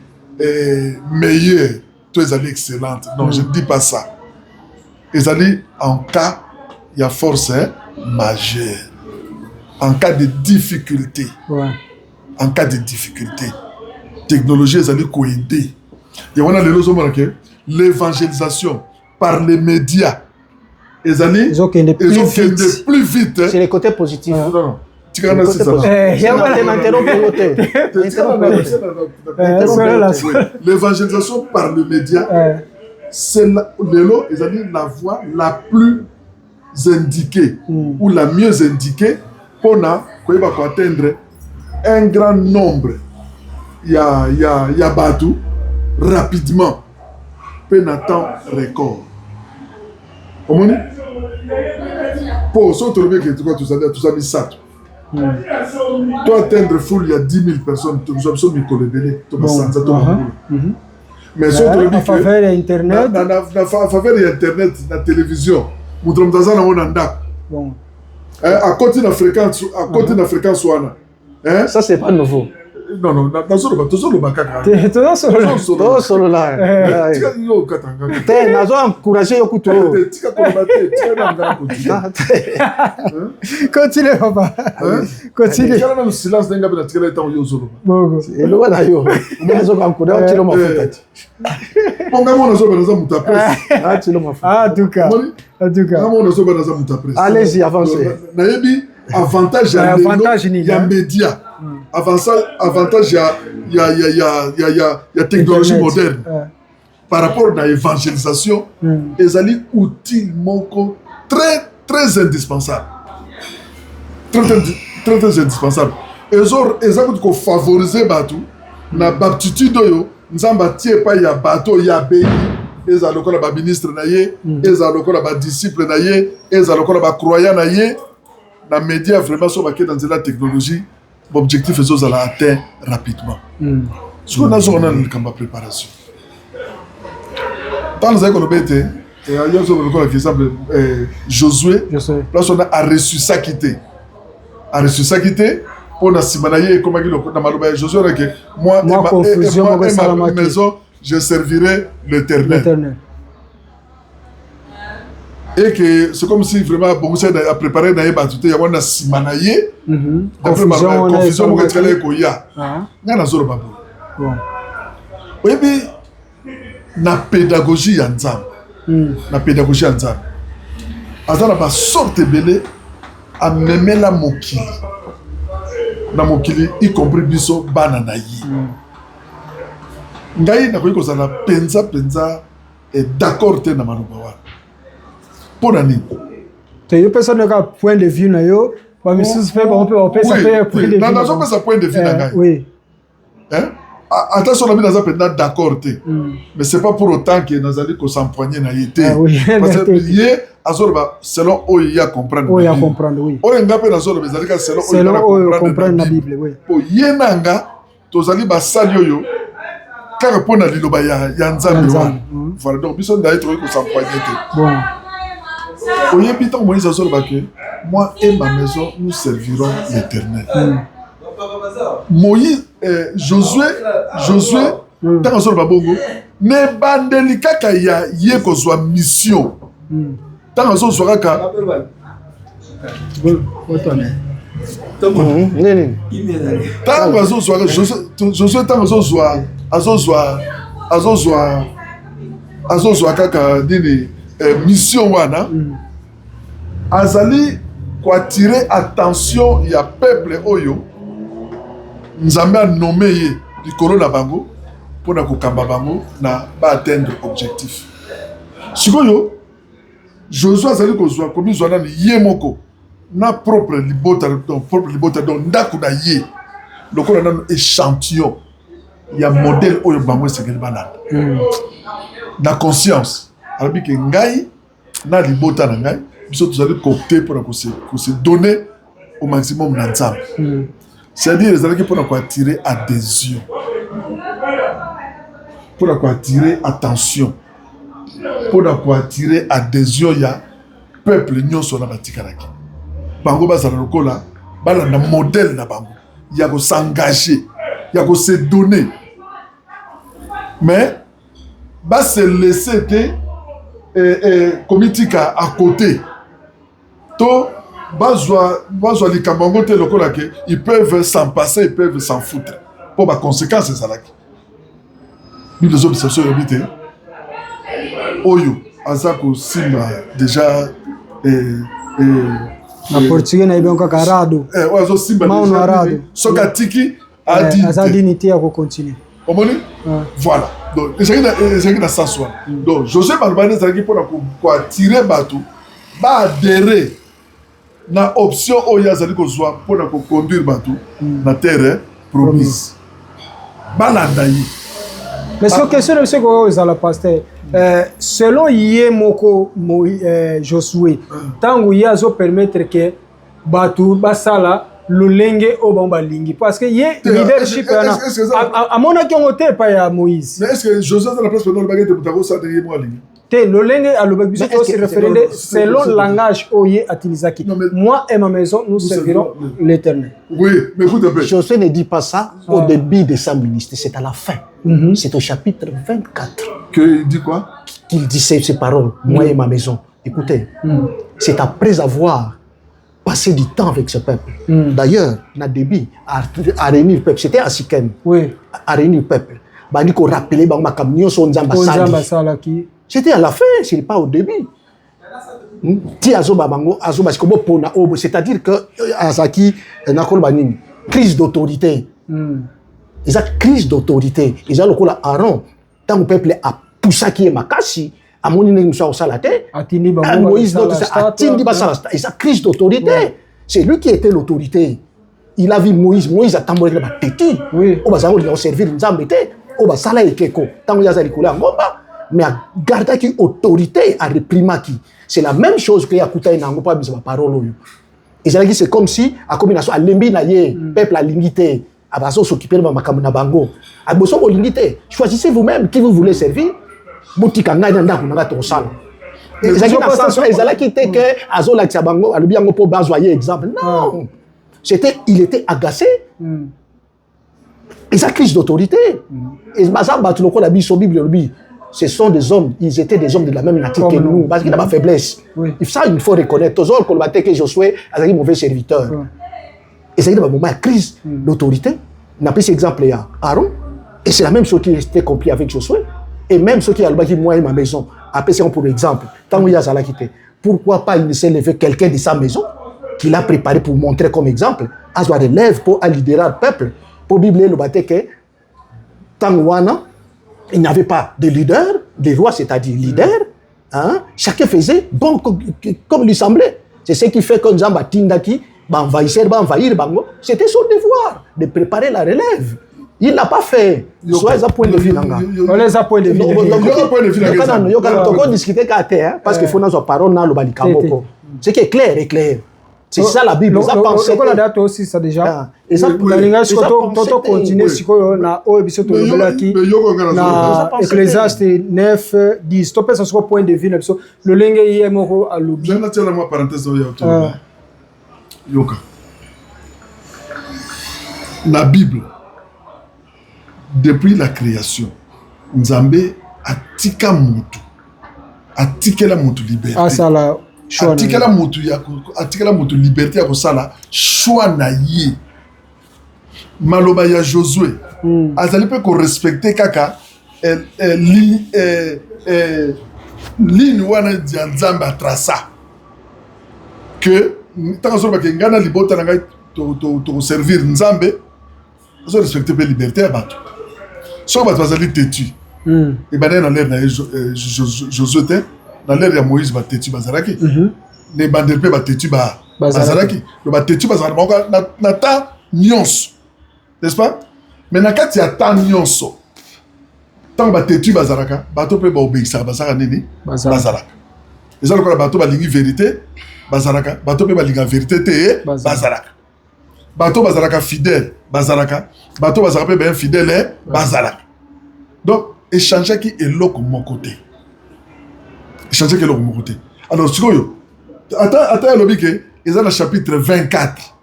S3: meilleurs tous ils allaient excellentes. Non, je ne dis pas ça. Ils allaient en cas il y a force majeure, en cas de difficulté. En cas de difficulté, technologie ils allaient coïncider. Et on a l'évangélisation par les médias. Ils ont plus vite.
S2: C'est le côté positif.
S3: Non. L'évangélisation par le média, c'est la voie la plus indiquée ou la mieux indiquée pour atteindre un grand nombre. Il y a Badou rapidement, peu de temps record. Pour ça, tu as mis ça. Toi, atteindre foule, il y a 10 000 personnes. Tu as mis mais so
S1: en faveur d'internet
S3: na faveur d'internet na télévision mutu mutaza na mona ndako
S1: bon
S3: à côté de la fréquence wana hein
S2: ça c'est pas nouveau
S3: non toujours le bakaka
S2: solo là
S3: yo katanga
S2: te nazo encourager yo kuto
S3: tika kolobate tika na ngako
S1: continue papa continue
S3: kana na silence ndenga bena tika leta yo zolo
S1: bogo
S2: elo wana yo nazo encourager tilo mafuta
S3: ponga mona zo bena za muta presse
S2: tilo mafuta
S1: en tout cas
S3: mona zo bena za muta presse
S2: allez-y avancez
S3: na yebi avantage ya média avantage ya technologie moderne par rapport à l'évangélisation ezali outil moko très indispensable très indispensable eza kuti kofavorize bato na baptitude oyo nzambe atie epai ya bato oyo abengi ezala lokola baministre na ye ezala lokola badisciple na ye ezala lokola bacroyant na ye na média vraiment so bakei na nzela ya technologie l'objectif ezozala atteint rapidement sikoyo nazokona na likambo ya préparation ntango nazali koloba ete yozokola exemple Josué place ona aresusaki te mpo na nsima na ye ekomaki na maloba ya Josué onake moi et ma maison je servirai l'Éternel. Et que c'est comme si vraiment Bongoussa a préparé na yeba tout ya wana sima na ye confusion mo ketkala ko ya ngana zoro babu oyebi na pédagogie ya nzambe azala ba sorte belé amemela mokili na mokili y compris biso bana na ye ngai na koyi kozala penza et d'accord te na maloba wana pona nini
S1: te yo personne ka point de vue na yo ba misusu pe on peut ça fait point de vue
S3: na zo pesa point de vue na ngai
S1: oui
S3: hein attention na bina za pe d'accord te mais c'est pas pour autant que nazali ko s'empoigner na yete parce que yé azorba selon oyo ya comprendre
S1: oui oyo
S3: ngape na zolo bezali ka selon
S1: oyo comprendre na Bible oui
S3: po yenanga tozali basali oyo kaka pona liloba ya nzambe wana voilà donc biso ndaye to ko s'empoigner te
S1: bon
S3: oyebi ntango Moïse azoloba ke moi et ma maison nous servirons l'Éternel. Moïse Josué ntango azoloba bongo ne bandeli kaka ya ye kozwa mission ntango azozwa kaka ntango azozwa Josué ntango azozwa kaka nini mission wana azali koattirer attention ya peuple oyo nzambe anome ye likolo na bango mpona kokamba bango na baatteindre objectif sikoyo Josué azali kozwa komizwa nani ye moko na propre libota donc ndako na ye lokola nano échantillon ya modèle oyo bango esengeli balanda na conscience alobi ke ngai na libota na ngai biso tozali coopter mpona kose donner au maximum na nzambe c'est-à-dire ezalaki mpona koattirer adhésion mpona koattirer attention mpona koattirer adhésion ya peuple nyonso na batikalaki bango bazala lokola balanda modèle na bango ya kosengager ya kose donner mais se laisser komitika à côté to bazwa likambo yango te lokola ke ils peuvent s'en passer, ils peuvent s'en foutre po baconséquence ezalaki bible ezobisa biso yobi te oyo aza kosimba déjà
S1: na portugais na yebi kaka arado
S3: oyo azosimba soki atiki
S1: aza dignité ya kocontinue
S3: omoni voilà donc ezalaki na sens wana donc Josué balobani ezalaki mpona koatire bato baadere na option oyo azali kozwa mpona koconduire bato na terre promise balanda ye
S1: mais so question na biso koyo ezala pasteur selon ye moko Josué ntango ye azopermettre ke bato basala lolenge o ba lingi parce que ye leadership à mon avis on était pas ya Moïse.
S3: Mais est-ce que Josué a la place pendant le bagage de Boutako ça derrière moi lingi?
S1: Te lolenge à l'obéissance se référer selon le langage oye atilisaki. Moi et ma maison nous servirons l'Éternel.
S3: Oui, mais écoute un peu.
S2: Josué ne dit pas ça au début de sa ministère, c'est à la fin. C'est au chapitre 24.
S3: Que il dit quoi?
S2: Qu'il dit ces paroles, moi et ma maison. Écoutez, c'est après avoir passé du temps avec ce peuple. D'ailleurs, dans le début, à réunir le peuple, c'était à Sikem.
S1: Oui.
S2: À réunir le peuple. Il faut rappeler que c'était à la fin, ce n'est pas au début. C'est-à-dire que Azaki, crise d'autorité. Ils ont crise d'autorité. Ils ont le Aaron. Tant que le peuple a poussé qui est Makasi, à mon niveau, ça la tête. Moïse, ils ont crise d'autorité. C'est lui qui était l'autorité. Il a vu Moïse. Moïse a tambouré la tête. Oui. On va servir une zambe. On va saler et keko. Tant que Yazali Koula Ngomba. Mais à garder qui autorité à réprimer qui. C'est la même chose que Yakuta et Nango pas besoin de parole. Et c'est comme si, à combinaison, à l'embi naïe, peuple à l'ingité, à baso s'occuper de ma kamuna bango. À bosso au l'ingité, choisissez vous-même qui vous voulez servir. Boutika n'a n'a n'a ton sale. Et ça qui était que Azo la Tchabango, à l'ubiango pour basoyer exemple. Non. Il était agacé. Et sa crise d'autorité. Et Mazamba, tu le connais, la Bible, ce sont des hommes, ils étaient des hommes de la même nature que nous, parce qu'il a ma faiblesse. Oui. Ça, il faut reconnaître. Tous les gens que Josué a un mauvais serviteur. Et c'est un moment de crise d'autorité. On a pris cet exemple à Aaron. Et c'est la même chose qui était accomplie avec Josué. Et même ceux qui ont dit moi et ma maison, après c'est pour exemple, tant qu'il y a ça quitté, pourquoi pas il ne s'est levé quelqu'un de sa maison qu'il a préparé pour montrer comme exemple, à se relève pour libérer le peuple. Pour Bible, le bâté que tant il n'y avait pas de leader, de roi, c'est-à-dire leader. Hein? Chacun faisait bon comme lui semblait. C'est ce qui fait que Nzamba Tindaki, envahisseur, envahir Bango, c'était son devoir de préparer la relève. Il ne l'a pas fait. Soit à point de vue.
S1: On les a point de vue.
S2: On peut discuter parce qu'il faut dans sa parole, dans le Balikamboko. Ce qui est clair est clair. C'est ça la Bible.
S1: Ça pense que la date aussi ça déjà. Et ça pour la ligne quand on continue si on a au épisode de là qui na Ecclésiaste 9 10 to pesa sur point de vue le lingue hier moko à l'oubli.
S3: Je n'attends la parenthèse au yoto. Yoka. La Bible depuis la création Nzambe atika mutu. Atikela mutu liberté.
S1: Ah ça là
S3: atikela mutu liberté ya kosala choix na ye maloba ya Josué azali pe ko respecter kaka ligne wana ya Nzambe atrasa que tant que ba ngana libota na ngai to servir Nzambe azo respecter pe liberté ya bato so bato bazali têtu et ben dans l'air na Josué te dans l'air ya Moïse ba têtu bazaraki les bandelpe ba têtu bazaraki le ba têtu bazaraki na ta nyonso n'est-ce pas mais na kati ya ta nyonso tant ba têtu bazaraka bato pe ba obéissance bazaraka nini bazaraka eza lokola bato balingi vérité bazaraka bato pe balinga vérité te bazaraka bato bazaraka fidèle bazaraka bato bazaraka pe ben fidèle bazaraka donc échanger qui est l'autre mon côté échanger qui est l'autre mon côté alors sikoyo attends le bique ils ont le chapitre 24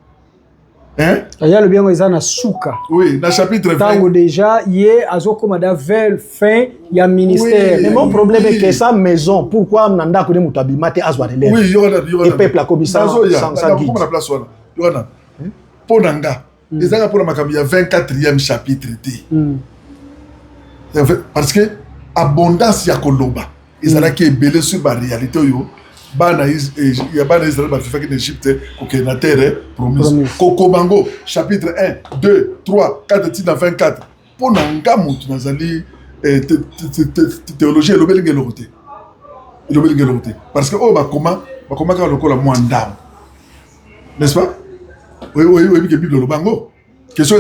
S3: hein
S1: il y a le bien ils ont na souka
S3: oui dans chapitre 20
S1: tango déjà hier azokomada vers fin ya ministère
S2: mais mon problème est que sa maison pourquoi nanda ko de mutabima te azwa relève
S3: oui yona
S2: et peuple a comme ça sans guide
S3: la place wana yona ponanga ils ont pour makambi ya 24e chapitre t parce que abondance ya koloba ezala ki ebele sur ba réalité yo bana ya bana Israël ba fifaki d'Égypte ko ke na terre promise Kokobango chapitre 1 2 3 4 titre 24 pona nga mutu nazali théologie lobelenge lokote parce que oh ba koma ka lokola mwandam n'est-ce pas oui que Bible lobango question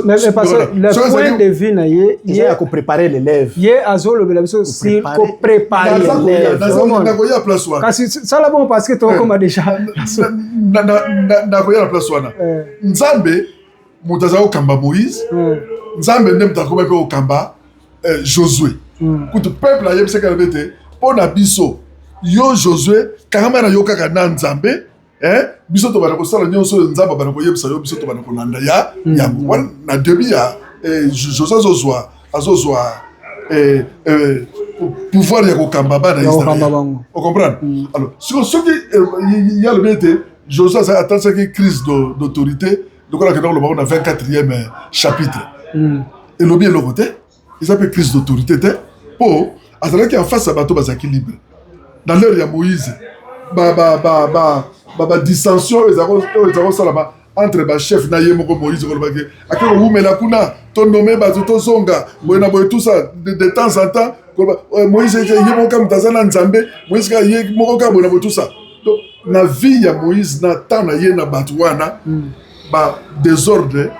S1: mais parce que le point de vue na ye
S2: il y a qu'on préparer l'élève
S1: ye azolo bela biso si ko préparer l'élève
S3: na place wana
S1: kasi ça là bon parce que to comme déjà
S3: na ko ya place wana nzambe mutaza ko kamba Moïse nzambe ndem ta ko ba ko kamba Josué kutu peuple a yebse ka bete pona biso yo Josué kama na yo kaka na nzambe biso to bana ko sala nyonso nzamba bana ko yebisa yo biso to bana ko landa ya na début ya Josué azozwa pouvoir ya ko kamba bana Israël on comprend alors ce qui y a le bete Josué a atteint cette crise d'autorité donc on a dans le 24e chapitre et le bien le côté il s'appelle crise d'autorité pour azala qui en face à bateau bazaki libre dans l'heure ya Moïse dissension ezako salama entre ba chef na ye moko Moïse ko lobaki akiko wumela kuna to nommé bato to zonga boyena boy tout ça de temps en temps Moïse ye moko mtazana nzambe Moïse ka ye moko ka boyena boy tout ça donc na vie ya Moïse na temps na ye na bato wana ba désordre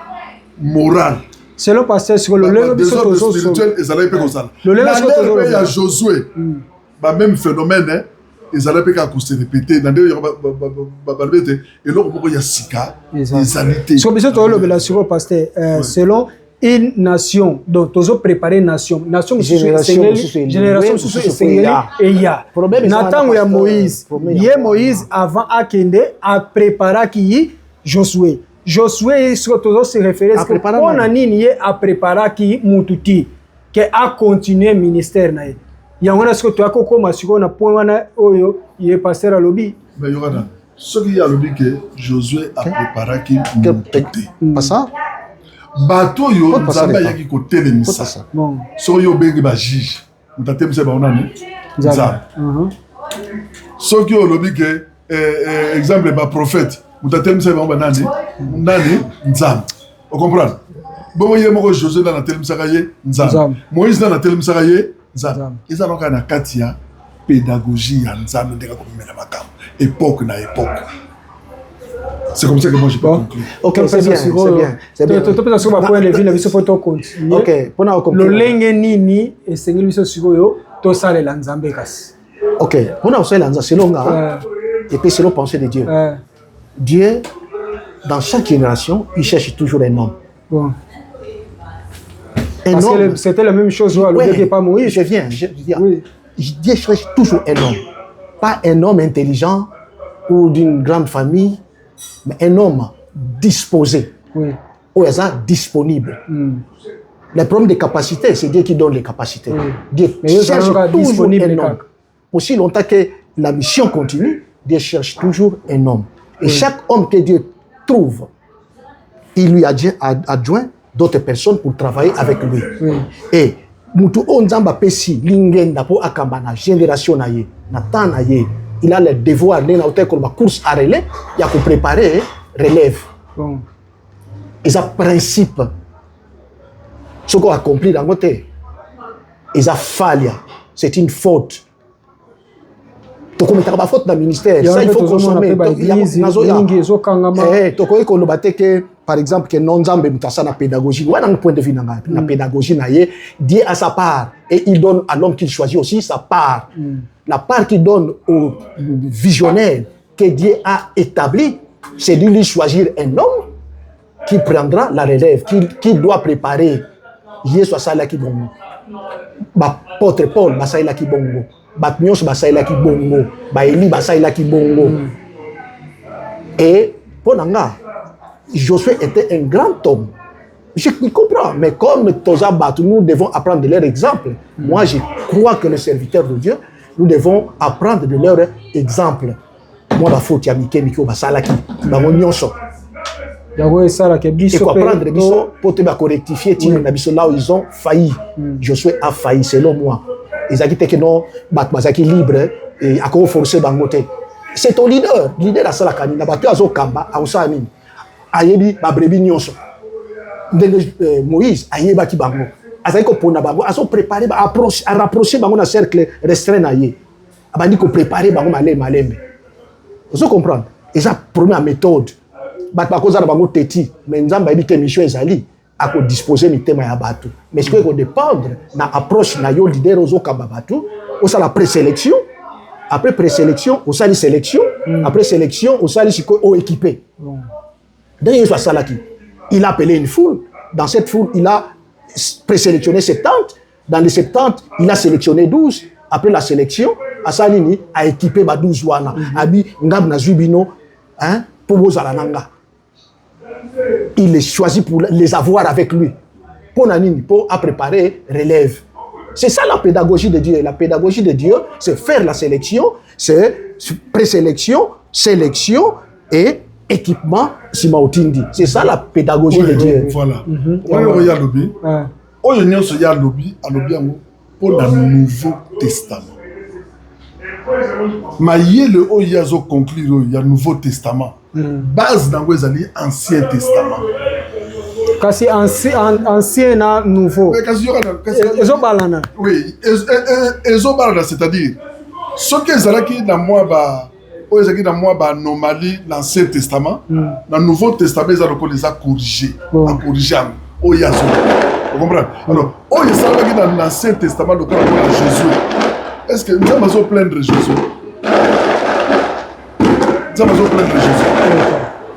S3: moral
S1: selon pasteur sur le level
S3: désordre spirituel ezala pe kozala na ya Josué ba même phénomène ils allaient pas se répéter dans des et l'autre il y a sika insanité
S1: sur besoin de le pasteur selon une nation donc tous préparer nation génération sous et il y a Nathan ou Moïse Moïse avant Akende a préparé qui Josué sur tous se référer à que on a ni a préparé qui Mututi qui a continué ministère na yango ce que tu as kokoma siko na point wana oyo il est pasteur à lobby
S3: mais yona ce qui y a lobby que Josué a préparé qui
S2: pas ça
S3: bato yo nzamba yaki ko telemisa
S1: bon
S3: so yo bengi ba juge mutatemisa ba onani nzamba so qui yo lobby que exemple ba prophète mutatemisa ba nani nzamba on comprend bon yé moko Josué na telemisa ka ye nzamba Moïse na telemisa ka ye nzambe eza donc na kati ya pédagogie ya nzambe ndeka ko mena makam époque na époque c'est comme ça que moi je peux conclure
S2: OK c'est bien
S1: to peut sur ma point de vue na biso photo continuer
S2: OK pona ko
S1: lo lenge nini esengeli biso sikoyo to sale la nzambe kasi
S2: OK pona ko sale la nzambe selon et puis selon pensée de Dieu Dieu dans chaque génération il cherche toujours un homme
S1: bon parce que c'était la même chose que pas Moïse.
S2: Je viens dire. Oui. Dieu cherche toujours un homme. Pas un homme intelligent ou d'une grande famille, mais un homme disposé.
S1: Oui.
S2: Ou disponible. Le problème des capacités, c'est Dieu qui donne les capacités. Oui. Dieu cherche toujours un homme. Aussi longtemps que la mission continue, Dieu cherche toujours un homme. Et chaque homme que Dieu trouve, il lui a adjoint d'autres personnes pour travailler avec lui. Et mutu onzamba pesi lingenda po akamba na génération na ye na temps na ye il a le devoir na hôtel comme course à relais il a pour préparer relève ils a principe ce qu'on accompli dans côté ils a failli c'est une faute to comme ta faute dans ministère ça il faut consommer to ko lo bateke par exemple que non nzambe mutasa na pédagogie wana un point de vue na pédagogie na ye Dieu a sa part et il donne à l'homme qu'il choisit aussi sa part la part qu'il donne au visionnaire que Dieu a établi c'est de lui choisir un homme qui prendra la relève qui doit préparer Yesu asala ki bongo ba apôtre Paul basala ki bongo ba nyos basala ki bongo ba Eli basala ki bongo et ponanga Josué était un grand homme. Je comprends, mais comme Tozabat, nous devons apprendre de leur exemple. Moi, je crois que les serviteurs de Dieu, nous devons apprendre de leur exemple. Moi, la faute, il y a Mikko Basalaki, Bamonionso. Il faut apprendre de Bisso pour te rectifier là où ils ont failli. Josué a failli, selon moi. Ils ont dit que non, Batmazaki libre et à quoi forcer Bangote. C'est ton leader. Leader à Salakani, n'a pas pu à Zokamba, à Osamin. Ayebi ba brebi nyonso ndenge Moïse ayeba ki bango azali ko pona bango aso préparer ba approche à rapprocher bango na cercle restreint na ye abandi ko préparer bango malembe vous comprendre et ça première méthode bakoza na bango teti mais nzambe habite mission ezali à disposer mitema ya bato mais ce que ko dépendre na approche na yo leader ozokamba bato osa la présélection après présélection osa li sélection après sélection osa li siko o équipé donc il soit salaki il a appelé une foule dans cette foule il a présélectionné 70 dans les 70 il a sélectionné 12 après la sélection asalini a équipé ba 12 wana abi ngab na zubino hein pour bozala nanga il les choisit pour les avoir avec lui pour nanini pour préparer relève. C'est ça la pédagogie de Dieu. La pédagogie de Dieu, c'est faire la sélection, c'est présélection, sélection et équipement simautindi. C'est ça la pédagogie de Dieu.
S3: Voilà. Il y a lobby. Il y a lobby pour le Nouveau Testament. Mais il y a le Oyazo conclure, il y a le Nouveau Testament. Base dans l'Ancien Testament.
S1: Kasi ancien na nouveau. Ezobalana.
S3: Oui, ezobalana, c'est-à-dire ce que ezalaki na moi ba anomalie l'Ancien Testament, dans le Nouveau Testament ils ont les a corrigé, à corriger oyazo. Vous comprenez? Alors, ezalaki dans l'Ancien Testament le cas de Jésus. Est-ce que nous allons plaindre Jésus? Nous allons plaindre Jésus.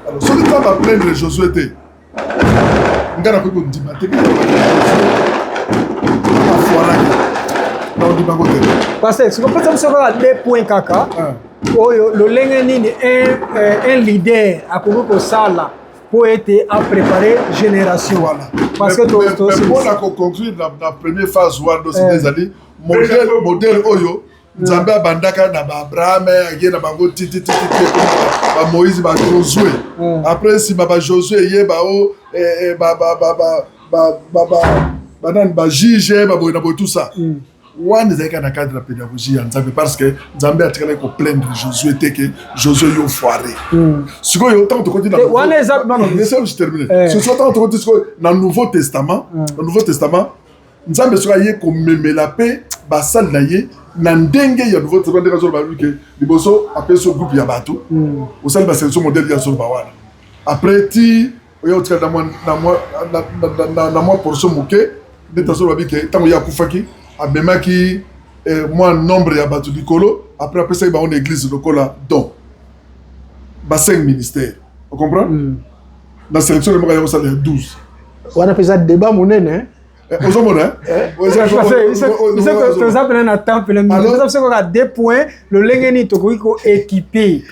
S3: Alors, ce que tu vas plaindre Jésus était
S1: parce que si vous faites ça, 2 points caca. Le lengeni un leader a pour ça là pour être à préparer génération.
S3: Voilà.
S1: Parce que
S3: on a conclu dans la première phase où on a modèle Oyo. Nzambe abandaka na ba Abraham yé na bango titi ba Moïse ba Josué après si ba Josué yé ba o ba juge ba boina tout ça one ezaka na cadre de la pédagogie en Nzambe parce que Nzambe a tiré ko plaindre Josué te que Josué yo foiré siko yo tant to continue non laissez-moi terminer ce soit tant to continue dans le Nouveau Testament Nzambe sera yé ko memela pe ba sal na yé na ndenge ya Nouveau Testament ndenge zo ba que liboso après ce groupe ya bato au sein de la sélection modèle ya zo ba wana après ti oyo tika na moi portion moké de tazo ba que tango ya kufaki abemaki moi nombre ya bato likolo après ça ba on église lokola donc ba 5 ministères vous comprenez la sélection de moka ya ça 12
S2: wana pesa débat monene
S3: aux hommes, hein?
S1: À 2 points, le lengeni toko équipé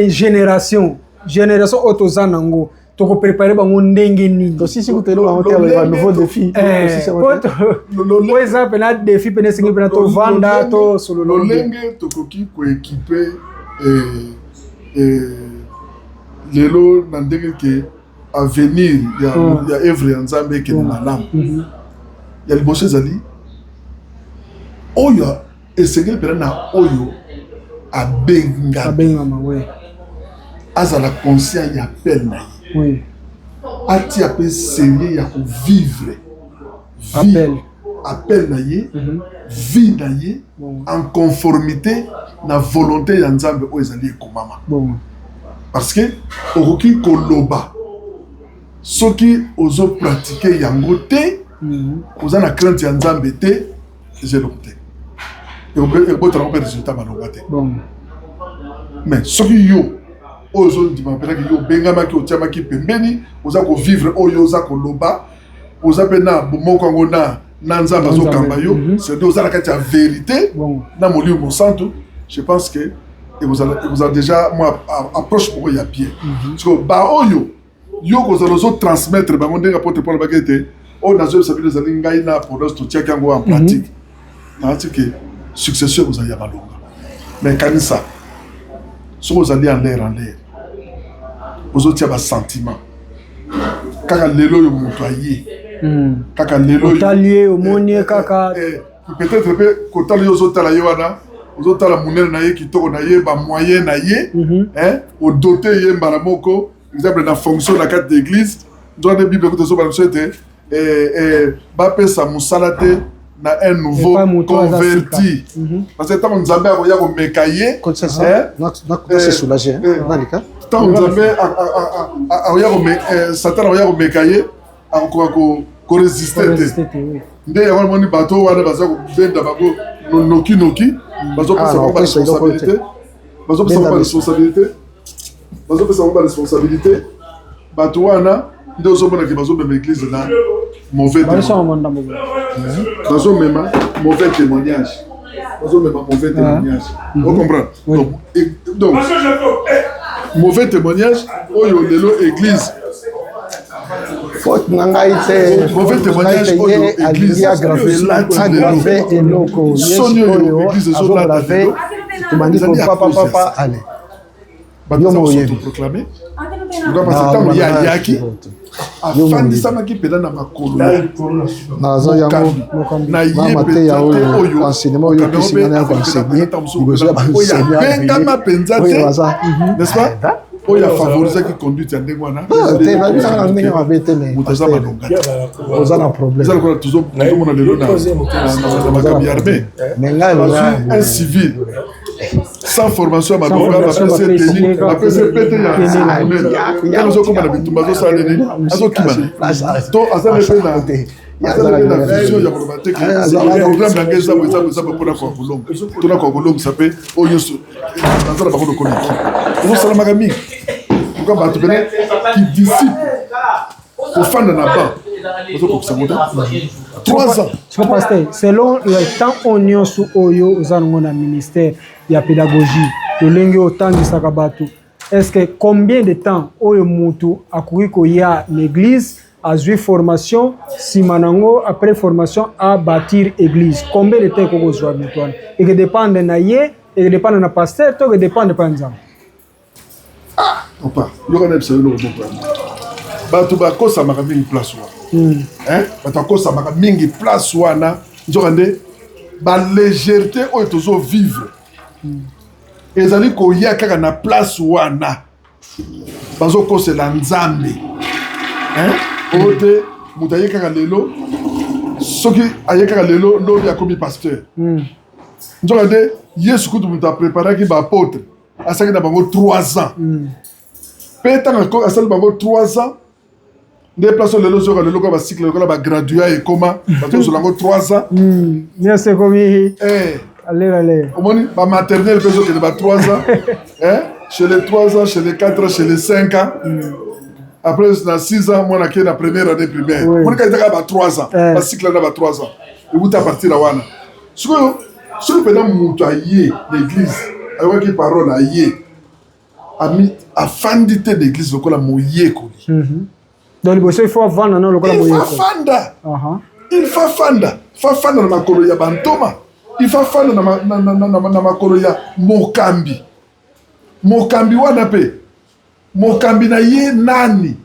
S1: génération autozanango toko préparer bango ndengeni.
S2: Aussi si vous tenez un nouveau défi.
S3: Par
S1: exemple, na défi pene singi pene to vanda to solo
S3: lo lenge toko ki ko équiper lelo na ndenge ke à venir il y a œuvre en Nzambe qui est malamu. Il y a le bossé zali oyo esengeli pena na oyo abenga
S1: oui
S3: azala conscient ya appel na
S1: oui
S3: ati appel sérieux ya ko vivre appel na ye vie na ye en conformité na volonté ya Nzambe oyo ezali ekomama parce que okoki koloba soki ozo pratiquer yango te vous avez la crainte de Nzambe te j'ai l'opté et vous avez un résultat malheureusement mais ce qui yo ozo ndima pena ki yo bengama ki otiama ki pembeni oza ko vivre oyo oza ko loba oza pena bomoko ngona na Nzambe azo kamba yo c'est oza la kati ya vérité na moli mo santo je pense que et vous avez déjà moi approche pour y a pied parce que ba oyo yo ko zo transmettre ba ndenge apôtre Paul bagete on a joué sabine za ngai na pour nous tout tiaka ngo en pratique na que successeur vous allez malonga mais kanisa so vous allez en l'air vous autres ba sentiment kaka lelo yo motoyer kaka lelo yo
S1: talier au monier kaka
S3: peut-être pe ko tali yo zo tala yo wana vous autres la monnaie na ye ki to na ye ba moyen na ye hein au doter ye mbala moko exemple dans fonction de la carte d'église dans la bible que tu as souhaité Bapé Samousalate na un nouveau converti parce que tant Nzambe a koya ko mekaye
S2: c'est soulagé nalika
S3: tant nzambe satan akoya komeka ye akokoka korésiste te nde yango moni bato wana baza kobenda bango noki bazopesa bango baresponsabilité bato wana nde ozomonaki bazomema église na mauvais bazomema mauvais témoignage on comprend donc mauvais témoignage oyo lelo église
S2: faute nangai te
S3: mauvais témoignage oyo église
S2: aggravé eloko
S3: soni oyo église ezolata lelo
S2: tumandi ko papa allez
S3: bato proclamer parce que ntango ye ayaki afandisamaki mpena na makolo
S2: nazo yango
S3: na ye mpenza te oyo abengama mpenza te n'est-ce pas oyo afavorisaki conduite ya ndenge wana moto aza malonga
S2: oza na problème
S3: eza lokola tozomona lelo na makambo ya armée un civil sans formation ya madoka bapesi pete ya azokoma na bitumba azosala nini azokima to aza nepe na vision ya koloba te programme na ngai eza mpona tona kolongisa mpe oyo nyonso aza na bango lokola eki ezosalamaka mingi pourkua bato pene kidisiple kofanda na ban bazokokisa ngo te 3 ans.
S1: Pasteur, selon le temps oignon sous oyo uzango na ministère ya pédagogie le lengi otangisaka bato est-ce que combien de temps oyo mutu akoki koya l'église azwi formation simanango après formation à bâtir église combien de temps kokozwa mutu wana eke dépendre na ye eke dépendre na pasteur to eke dépendre pa nzambe
S3: opa yokana bisalo loko bato bakosamaka mingi place wana bato bakosamaka mingi place wana nzoka nde balégèreté oyo tozovivre ezali koya kaka na place wana bazokosela nzambe oyo te moto aye kaka lelo soki aye kaka lelo lobi akomi pasteur nzoka nde yesu kutu moto apreparaki baapôtre asalaki na bango 3 ans mpe ntango asali bango 3 ans nde place oyo lelo zoka lelo kwa bacycle lokola bagradua ekoma bazosala yango 3 ans
S1: nyonso ekomi alelale
S3: omoni bamaternel mpe ezokende ba 3 ans chez les 3 ans chez les 4 ans chez les 5 ans après na 6 ans mwana ke na première année primaire monika ezaka ba 3 ans bacycle na ba 3 ans ekuta partir wana sikoyo soki mpena moto aye l'église ayokaki parole aye afandi te l'église lokola moyekoli
S1: donc liboso il faut avanda na lokola moyekoli
S3: il faut fanda na makolo ya bantoma il faut fanda na makolo ya mokambi wana mpe mokambi na ye nani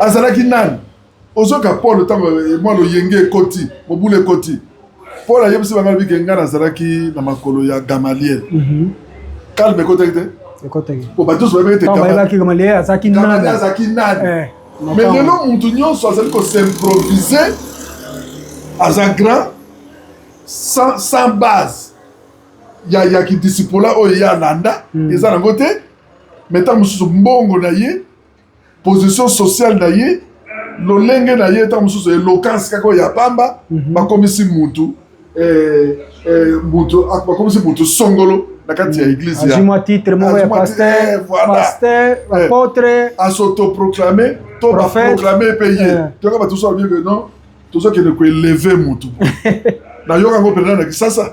S3: azalaki nani ozoka paul ntango mwana oyenge ekoti mobulu ekoti paul ayebisi bango bike ngai nazalaki na makolo ya gamaliel kalme ekotaki te po bato nyonso bayebaki te
S1: gamaliel azalaki nani
S3: mais lelo mutu nyonso azali kosimprovise aza grand sans base ya kidisipola oyo ye alanda eza nango te mais ntango mosusu mbongo na ye position sociale na ye lolenge na ye ntango mosusu éloquence kaka oyo ya pamba bakomisi mutu bakomisi mutu songolo na kati ya église
S1: azimwa titre moko ya pasteur apôtre
S3: asotoproclame to baproclame mpe ye toyoka bato so babie ke non tozokende koeleve mutu nayoka yango mpena na kisasa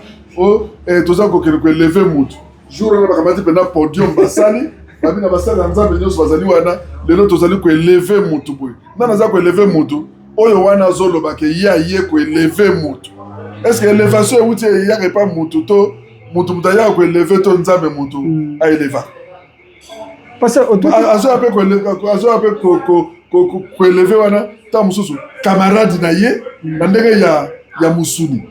S3: toza kokende koeleve mutu jour wana bakamati mpena podium basali babi na basali ya nzambe nyonso bazali wana lelo tozali koeleve mutu boye nani aza koeleve mutu oyo wana azolobaka ye aye koeleve mutu est ce que élévation euti eyaka epa mutu to mutu ayaka koeleve to nzambe mutu aeleva azoya mpe koeleve wana ntango mosusu camarade na ye na ndenge ya mosuni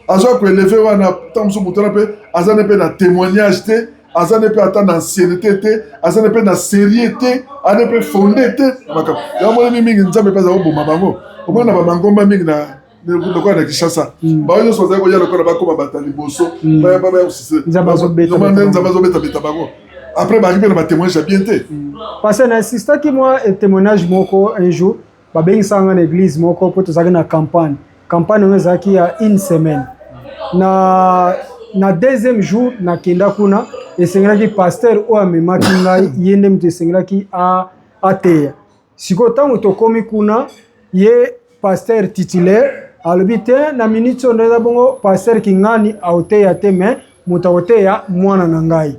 S3: azoya koeleve wana ntango mosusu motu wana mpe aza ne mpe na témoignage te aza ne mpe ata na ancienneté te aza ne mpe na série te aza ne mpe fonde te na makambo yamonemi mingi nzambe mpe aza koboma bango omona na bamangomba mingi na lokola na Kinshasa baoyo nyonso bazali koya lokola bakoma bata liboso nzambe azobeta bango après barrière na témoignage bien té
S1: parce que n'insiste qui moi un témoignage moko un jour ba bengi sanga na église moko pour tozaka na campagne on ezaki ya une semaine na deuxième jour na kenda kuna esengelaki pasteur o amemaki ngai yende mtu esengelaki ateya siko tango tokomi kuna ye pasteur titulaire alobi te na minute ondeza bongo pasteur kingani aoteya te mais moto aoteya mwana na ngai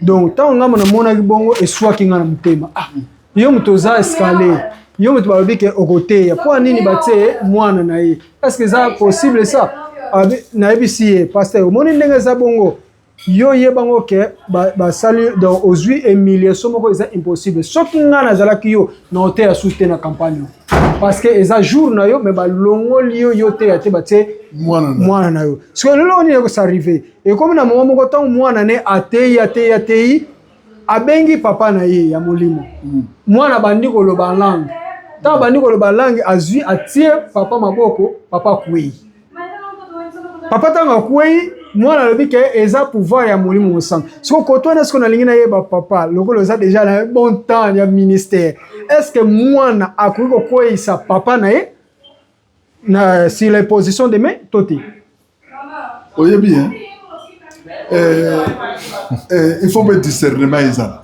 S1: donc tango ngamo na monaki bongo eswaki nga na motema yo moto oza escalier yo moto balobi ke okoteya mpo nini batie mwana na ye est-ce que ça possible ça nayebisi ye pasteur omoni ndenge eza bongo yo yebango ke basali donc ozwi humiliation moko eza impossible soki nga nazalaki yo na oteya susu te na campagne parce que eza jour na yo mais balongoli yo teya te batie mwana na yo siko lelo nini ekosarive ekomi na moma moko ntango mwana ne ateyi abengi papa na ye ya molimo mwana bandi koloba langue ntango bandi koloba langue azwi atie papa maboko papa kwei papa ntango akwei mwana alobi ke eza pouvoir ya molimo mosanga siko kotwana siko nalingi nayeba papa lokolo eza déjà na bon temps ya ministère est-ce que mwana akoki kokweyisa papa na ye na sur les positions de main to te
S3: oyebi hein il faut mettre discernement ezala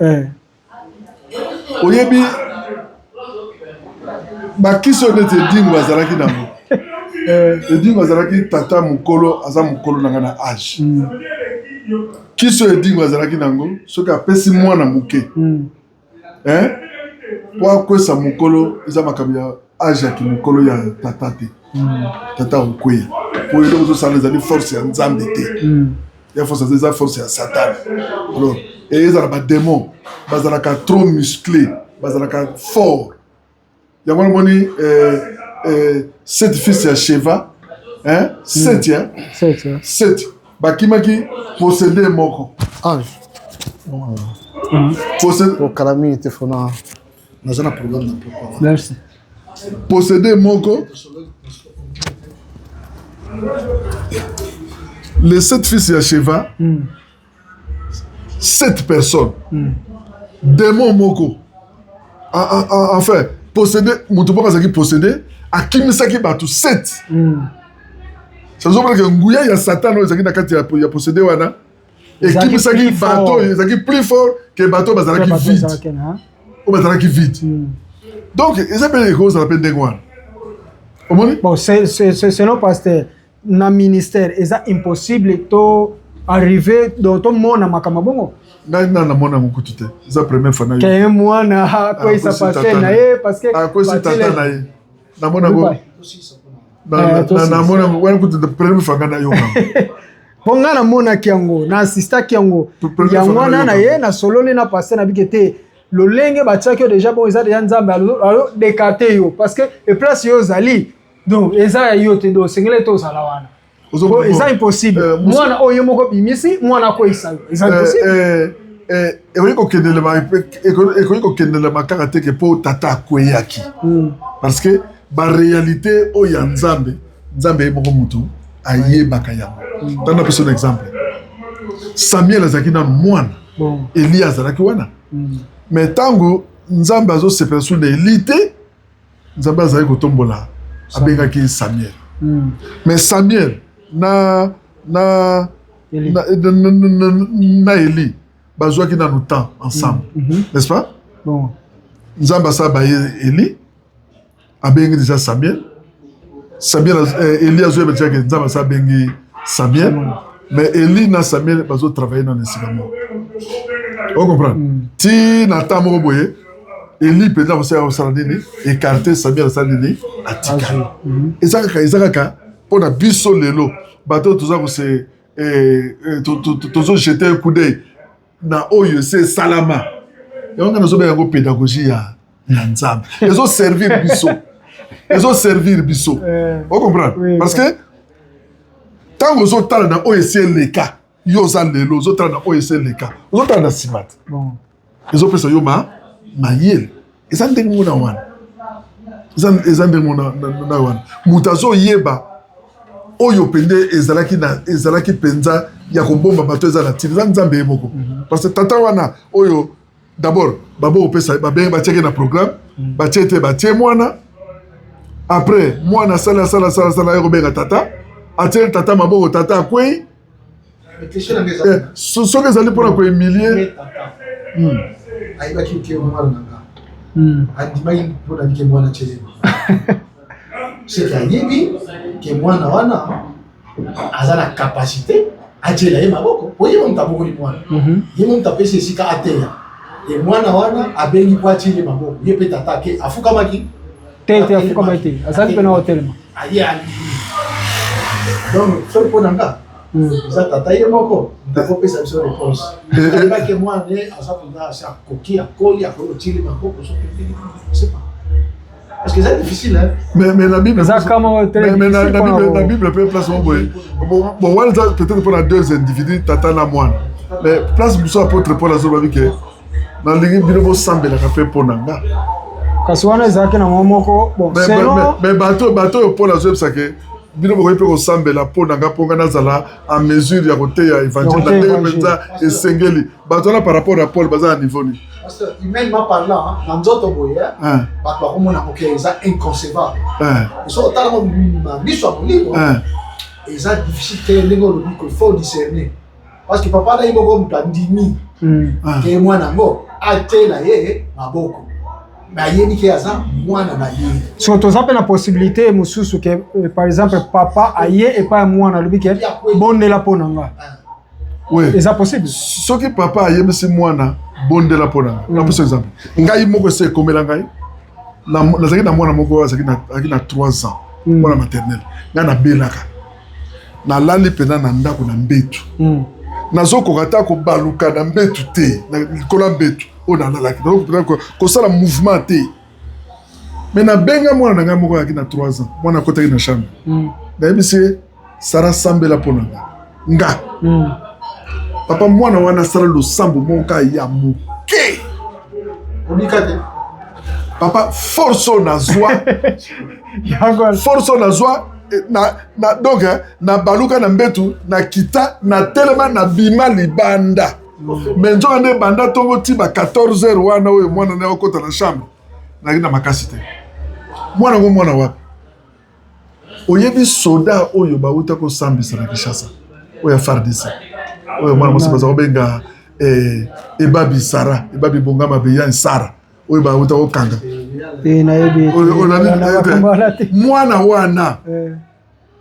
S3: oyebi bakiso nete dingo bazalaki nango edingo azalaki tata mokolo aza mokolo nanga na age kiso edingo azalaki nango soki apesi mwana moke po akwesa mokolo eza makambo ya age ya kimokolo ya tata te tata okweya po eloko tozosala ezali force ya nzambe te ya force eza force ya satane alors ezala badémon bazalaka trop musclé bazalaka fort yango namoni 7 fils ya Sheva, 7 bakimaki posséder moko.
S2: Ange.
S3: Posséder
S2: au Kalami était fona. Dans un programme.
S1: Merci.
S3: Posséder moko. Les 7 fils ya Sheva, 7 personnes. Démon moko. Enfin, posséder, Moutoupa Kazaki posséder. Akimisaki batu 7. Ça veut dire que nguya ya Satan ezaki na kati ya posséder wana. Ekimisaki bateau ezaki plus fort que bateau bazalaki vide. O bazalaki vide. Donc eza pe ko ça l'appelle dengwa. Omoni?
S1: Bon, c'est selon pasteur na ministère eza impossible to arriver dans ton monde makama bongo.
S3: Na mona mukutu te. Eza première fois na yo.
S1: Que moi na quoi ça passer na ye parce que
S3: à cause tata na ye. Na mona go na mona wana kutu de premier fois na yo.
S1: Ponga na mona kiango na assista kiango yango na ye na solole na passer na bikete lolenge bachaki déjà bon eza déjà nzambe alo décarter yo parce que et place yo zali donc eza yo te do singele to zala wana eza impossible mwana oyo moko bimisi mwana ko isa eza impossible
S3: ekoki kendela makaka ke po tata akweyaki parce que ba réalité o ya nzambe moko mutu ayebaka yango tana pesa un exemple Samuel azaki na mwana Eli azalaki wana mais tango nzambe azo sepela sur l'élite nzambe azali kotombola abengaki Samuel mais Samuel na Eli bazwaki na nous temps ensemble n'est-ce pas
S1: bon
S3: nzambe asaba Eli abengi déjà Samuel Eli azo déjà que nzambe abengi Samuel mais Eli na Samuel bazo travailler dans l'esclavage. On comprend. Si Nathan moko boye Eli peut là ça salandini écarter Samuel salandini atika. Ezaka pour na biso lelo bateau tout ça ko c'est tozo jeter un coup d'œil na oyo c'est salama. Et on a besoin de pédagogie ya nzambe. Ezo servir biso. On comprend parce que tant que vous êtes dans OSL les cas, vous êtes dans OSL les cas, vous êtes dans Simat. Ils ont fait ça, ils ont maïel. Ils ont dit que ils ont dit que Moutazo yeba oyo pende ezalaki penza ya kobomba bato ezala tili za nzambe ye moko parce que tata wana oyo d'abord babo opesa babengi batiaki na programme batie te batie mwana après mwana sala ye kobenga tata atie tata maboko tata akwei soki ezali mpona koemilie
S2: ayibaki ke mwana nanga andimaki mpona ke mwana chelema c'est ayebi ke mwana wana aza na capacité ajela ye maboko oye moto abokoli mwana ye moto apesi esika ateya e mwana wana abengi po atili maboko ye mpe tata ke afukamaki
S1: te afukamaki te azali mpe na otelema
S2: aye donc soki mpo na nga eza tata ye moko ndakopesa biso réponse ayebaki mwana ye aza mpenza asi akoki akoli akoki otili maboko soki c'est pas parce que c'est difficile hein
S3: mais la Bible
S1: ça comment
S3: la Bible peut place bon on va peut-être pour deux individus tata na mwana mais place biso apôtre Paul azoba que na lingi bino sambela ka pe ponanga
S1: kasi wana ezaki na momoko bon
S3: mais bateau Paul azoba ça que bino bokoyi pe kosambela ponanga ponga nazala en mesure ya koteya évangile na ndenge mpenza esengeli bato na par rapport à Paul baza na niveau ni
S2: parce que humainement parlant dans nzoto boye bato bakomona ok eza inconcevable so otala biso ya molimo eza difficile te ndenge olobi ko il faut discerner parce que papa na ye moko moto andimi ke mwana yango atela ye maboko mais ayebi ke aza mwana na ye
S1: so toza mpe na possibilité mosusu ke par exemple papa aye epai ya mwana alobi ke bondela mpo na nga eza possible
S3: soki papa ayebisi mwana bondela mpo na nga napesa exemple ngai moko ese ekomela ngai nazalaki na mwana moko azalaki na 3 ans mwana maternel ngai nabelaka nalali mpena na ndako na mbetu nazokoka ta kobaluka na mbetu te likolo ya mbetu oyo nalalaki kosala mouvement te mais nabenga mwana na ngai moko ayaki na 3 ans mwana akotaki na chambre nayebisi ye sara sambela mpo na nga papa mwana wana sala losambo moko ya moke
S2: obika te
S3: papa force na zwa force na zwa na donc na baluka na mbetu na kita na telema na bima libanda mais nzoka nde banda tongo ti ba 14h wana oyo mwana na okota na chambre na kina makasi te mwana ngo mwana wapi oyebi soda oyo bauta ko sambisa na Kinshasa oyo FARDC oyo mwana mosi baza kobenga ebabi Sara ebabi bongama beya Sara oyo bauta ko kanga
S1: nayebi
S3: mwana wana